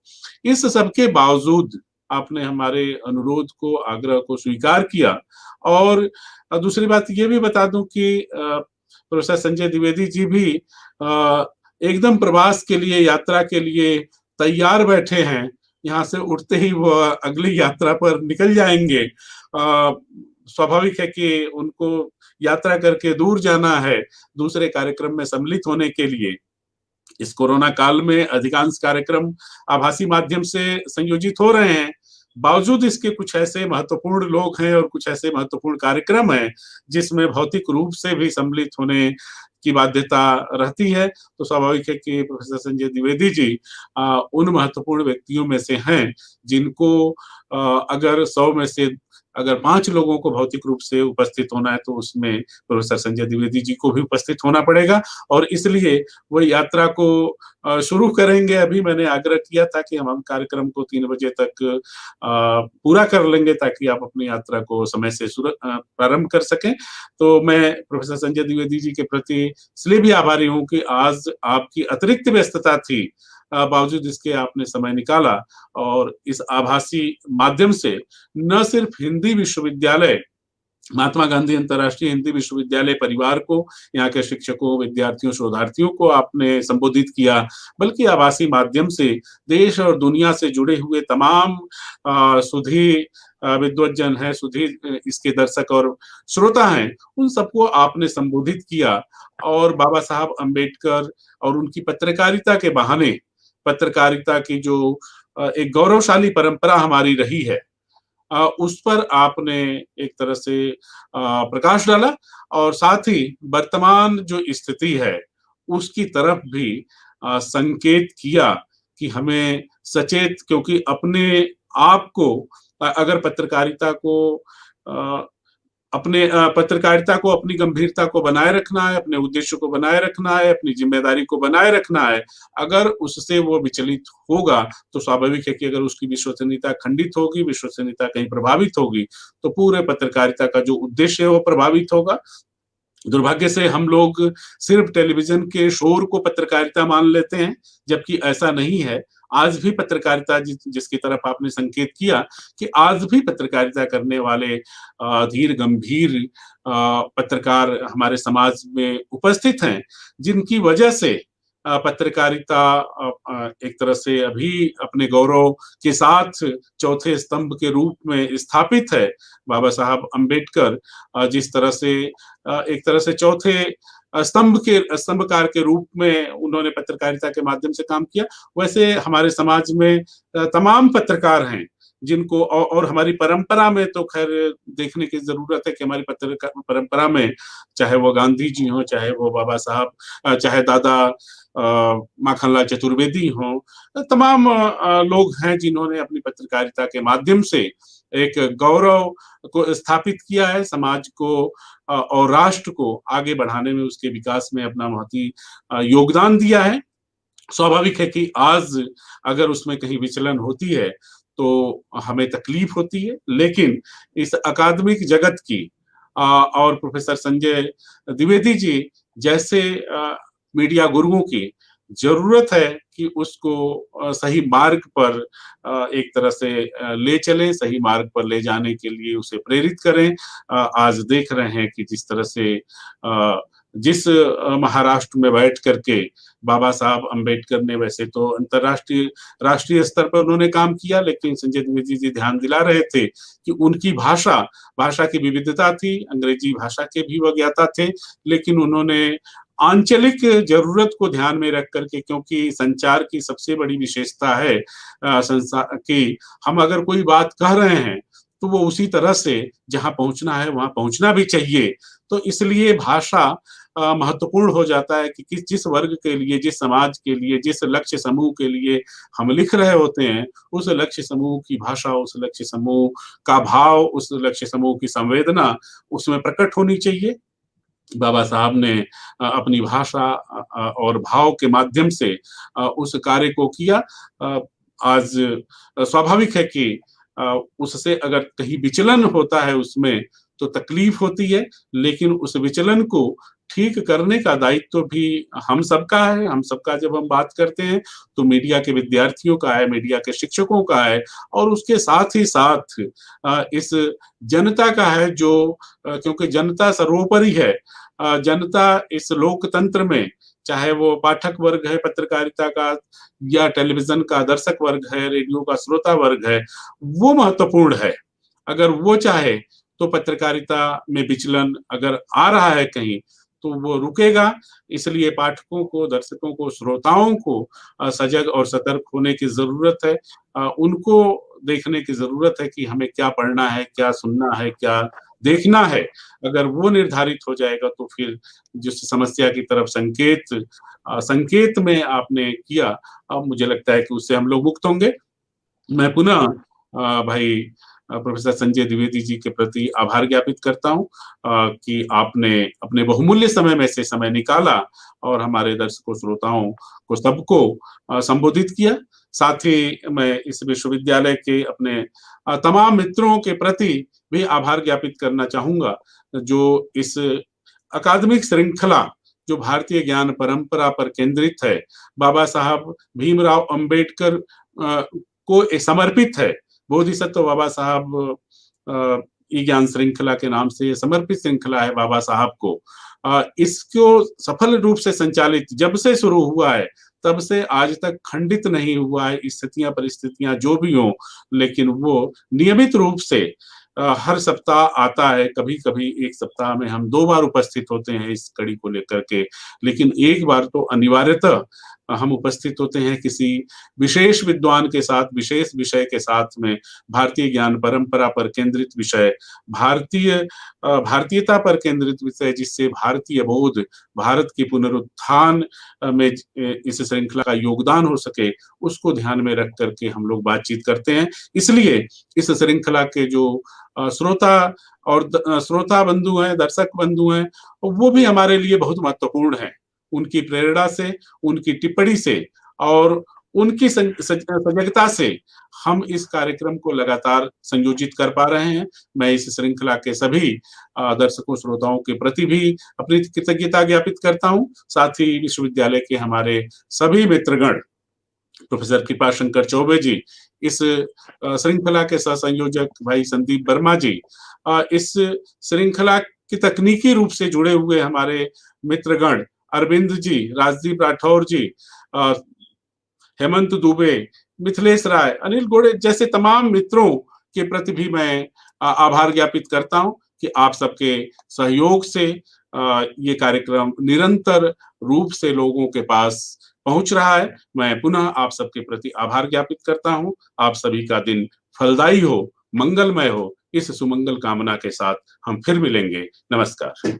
इस सब के बावजूद आपने हमारे अनुरोध को, आग्रह को स्वीकार किया। और दूसरी बात ये भी बता दूं कि प्रोफेसर संजय द्विवेदी जी भी एकदम प्रवास के लिए, यात्रा के लिए तैयार बैठे हैं। यहाँ से उठते ही वो अगली यात्रा पर निकल जाएंगे। स्वाभाविक है कि उनको यात्रा करके दूर जाना है, दूसरे कार्यक्रम में सम्मिलित होने के लिए। इस कोरोना काल में अधिकांश कार्यक्रम आभासी माध्यम से संयोजित हो रहे हैं। बावजूद इसके कुछ ऐसे महत्वपूर्ण लोग हैं और कुछ ऐसे महत्वपूर्ण कार्यक्रम हैं जिसमें भौतिक रूप से भी सम्मिलित होने की बाध्यता रहती है। तो स्वाभाविक है कि प्रोफेसर संजय द्विवेदी जी उन महत्वपूर्ण व्यक्तियों में से हैं जिनको अगर 100 में से अगर 5 लोगों को भौतिक रूप से उपस्थित होना है तो उसमें प्रोफेसर संजय द्विवेदी जी को भी उपस्थित होना पड़ेगा। और इसलिए वो यात्रा को शुरू करेंगे। अभी मैंने आग्रह किया था कि हम कार्यक्रम को 3 बजे तक पूरा कर लेंगे ताकि आप अपनी यात्रा को समय से प्रारंभ कर सकें। तो मैं प्रोफेसर संजय द्विवेदी जी के प्रति इसलिए भी आभारी हूँ कि आज आपकी अतिरिक्त व्यस्तता थी, बावजूद इसके आपने समय निकाला और इस आभासी माध्यम से न सिर्फ हिंदी विश्वविद्यालय, महात्मा गांधी अंतर्राष्ट्रीय हिंदी विश्वविद्यालय परिवार को, यहाँ के शिक्षकों, विद्यार्थियों, शोधार्थियों को आपने संबोधित किया, बल्कि आभासी माध्यम से देश और दुनिया से जुड़े हुए तमाम सुधी विद्वज्जन हैं, सुधी इसके दर्शक और श्रोता हैं, उन सबको आपने संबोधित किया और बाबा साहब अम्बेडकर और उनकी पत्रकारिता के बहाने, पत्रकारिता की जो एक गौरवशाली परंपरा हमारी रही है, उस पर आपने एक तरह से प्रकाश डाला और साथ ही वर्तमान जो स्थिति है उसकी तरफ भी संकेत किया कि हमें सचेत, क्योंकि अपने आप को अगर पत्रकारिता को अपनी गंभीरता को बनाए रखना है, अपने उद्देश्य को बनाए रखना है, अपनी जिम्मेदारी को बनाए रखना है, अगर उससे वो विचलित होगा तो स्वाभाविक है कि अगर उसकी विश्वसनीयता खंडित होगी, विश्वसनीयता कहीं प्रभावित होगी, तो पूरे पत्रकारिता का जो उद्देश्य है वो प्रभावित होगा। दुर्भाग्य से हम लोग सिर्फ टेलीविजन के शोर को पत्रकारिता मान लेते हैं, जबकि ऐसा नहीं है। आज भी पत्रकारिता, जिसकी तरफ आपने संकेत किया कि आज भी पत्रकारिता करने वाले धीर गंभीर पत्रकार हमारे समाज में उपस्थित हैं, जिनकी वजह से पत्रकारिता एक तरह से अभी अपने गौरव के साथ चौथे स्तंभ के रूप में स्थापित है। बाबा साहब अम्बेडकर जिस तरह से एक तरह से चौथे स्तंभकार के रूप में उन्होंने पत्रकारिता के माध्यम से काम किया, वैसे हमारे समाज में तमाम पत्रकार हैं जिनको, और हमारी परंपरा में तो खैर देखने की जरूरत है कि हमारी परंपरा में चाहे वो गांधी जी हो, चाहे वो बाबा साहब, चाहे दादा माखनलाल चतुर्वेदी हो, तमाम लोग हैं जिन्होंने अपनी पत्रकारिता के माध्यम से एक गौरव को स्थापित किया है, समाज को और राष्ट्र को आगे बढ़ाने में, उसके विकास में अपना महती योगदान दिया है। स्वाभाविक है कि आज अगर उसमें कहीं विचलन होती है तो हमें तकलीफ होती है, लेकिन इस अकादमिक जगत की और प्रोफेसर संजय द्विवेदी जी जैसे मीडिया गुरुओं की जरूरत है कि उसको सही मार्ग पर एक तरह से ले चलें, सही मार्ग पर ले जाने के लिए उसे प्रेरित करें। आज देख रहे हैं कि जिस तरह से जिस महाराष्ट्र में बैठ करके बाबा साहब अम्बेडकर ने, वैसे तो अंतर्राष्ट्रीय राष्ट्रीय स्तर पर उन्होंने काम किया, लेकिन संजय द्विवेदी जी ध्यान दिला रहे थे कि उनकी भाषा की विविधता थी, अंग्रेजी भाषा के भी वो ज्ञाता थे, लेकिन उन्होंने आंचलिक जरूरत को ध्यान में रख करके, क्योंकि संचार की सबसे बड़ी विशेषता है संसार की, हम अगर कोई बात कह रहे हैं तो वो उसी तरह से जहां पहुंचना है वहां पहुंचना भी चाहिए। तो इसलिए भाषा महत्वपूर्ण हो जाता है कि जिस वर्ग के लिए, जिस समाज के लिए, जिस लक्ष्य समूह के लिए हम लिख रहे होते हैं, उस लक्ष्य समूह की भाषा, उस लक्ष्य समूह का भाव, उस लक्ष्य समूह की संवेदना उसमें प्रकट होनी चाहिए। बाबा साहब ने अपनी भाषा और भाव के माध्यम से उस कार्य को किया। आज स्वाभाविक है कि उससे अगर कहीं विचलन होता है उसमें तो तकलीफ होती है, लेकिन उस विचलन को ठीक करने का दायित्व भी हम सबका है। हम सबका जब हम बात करते हैं तो मीडिया के विद्यार्थियों का है, मीडिया के शिक्षकों का है, और उसके साथ ही साथ इस जनता का है, जो क्योंकि जनता सर्वोपरि है। जनता इस लोकतंत्र में, चाहे वो पाठक वर्ग है पत्रकारिता का, या टेलीविजन का दर्शक वर्ग है, रेडियो का श्रोता वर्ग है, वो महत्वपूर्ण है। अगर वो चाहे तो पत्रकारिता में विचलन अगर आ रहा है कहीं तो वो रुकेगा। इसलिए पाठकों को, दर्शकों को, श्रोताओं को सजग और सतर्क होने की जरूरत है। उनको देखने की जरूरत है कि हमें क्या पढ़ना है, क्या सुनना है, क्या देखना है। अगर वो निर्धारित हो जाएगा तो फिर जिस समस्या की तरफ संकेत में आपने किया, अब मुझे लगता है कि उससे हम लोग मुक्त होंगे। मैं पुनः भाई प्रोफेसर संजय द्विवेदी जी के प्रति आभार ज्ञापित करता हूं कि आपने अपने बहुमूल्य समय में से समय निकाला और हमारे दर्शकों, श्रोताओं को सबको संबोधित किया। साथ ही मैं इस विश्वविद्यालय के अपने तमाम मित्रों के प्रति भी आभार ज्ञापित करना चाहूंगा, जो इस अकादमिक श्रृंखला जो भारतीय ज्ञान परंपरा पर केंद्रित है, बाबा साहब भीमराव अंबेडकर को समर्पित है। बोधिसत्व बाबा साहब ई ज्ञान श्रृंखला के नाम से समर्पित श्रृंखला है बाबा साहब को। इसको सफल रूप से संचालित जब से शुरू हुआ है तब से आज तक खंडित नहीं हुआ है। स्थितियां परिस्थितियां जो भी हों, लेकिन वो नियमित रूप से हर सप्ताह आता है। कभी कभी एक सप्ताह में हम 2 बार उपस्थित होते हैं इस कड़ी को लेकर के, लेकिन एक बार तो अनिवार्यतः हम उपस्थित होते हैं किसी विशेष विद्वान के साथ, विशेष विषय के साथ में। भारतीय ज्ञान परंपरा पर केंद्रित विषय, भारतीयता पर केंद्रित विषय, जिससे भारतीय बोध, भारत की पुनरुत्थान में इस श्रृंखला का योगदान हो सके, उसको ध्यान में रख करके हम लोग बातचीत करते हैं। इसलिए इस श्रृंखला के जो श्रोता बंधु हैं, दर्शक बंधु हैं, वो भी हमारे लिए बहुत महत्वपूर्ण है। उनकी प्रेरणा से, उनकी टिप्पणी से और उनकी सजगता से हम इस कार्यक्रम को लगातार संयोजित कर पा रहे हैं। मैं इस श्रृंखला के सभी दर्शकों श्रोताओं के प्रति भी अपनी कृतज्ञता ज्ञापित करता हूं। साथ ही विश्वविद्यालय के हमारे सभी मित्रगण, प्रोफेसर कृपाशंकर चौबे जी, इस श्रृंखला के सह संयोजक भाई संदीप वर्मा जी, इस श्रृंखला की तकनीकी रूप से जुड़े हुए हमारे मित्रगण अरविंद जी, राजदीप राठौर जी, हेमंत दुबे, मिथिलेश राय, अनिल गोड़े जैसे तमाम मित्रों के प्रति भी मैं आभार ज्ञापित करता हूं कि आप सबके सहयोग से ये कार्यक्रम निरंतर रूप से लोगों के पास पहुंच रहा है। मैं पुनः आप सबके प्रति आभार ज्ञापित करता हूं। आप सभी का दिन फलदायी हो, मंगलमय हो, इस सुमंगल कामना के साथ हम फिर मिलेंगे। नमस्कार।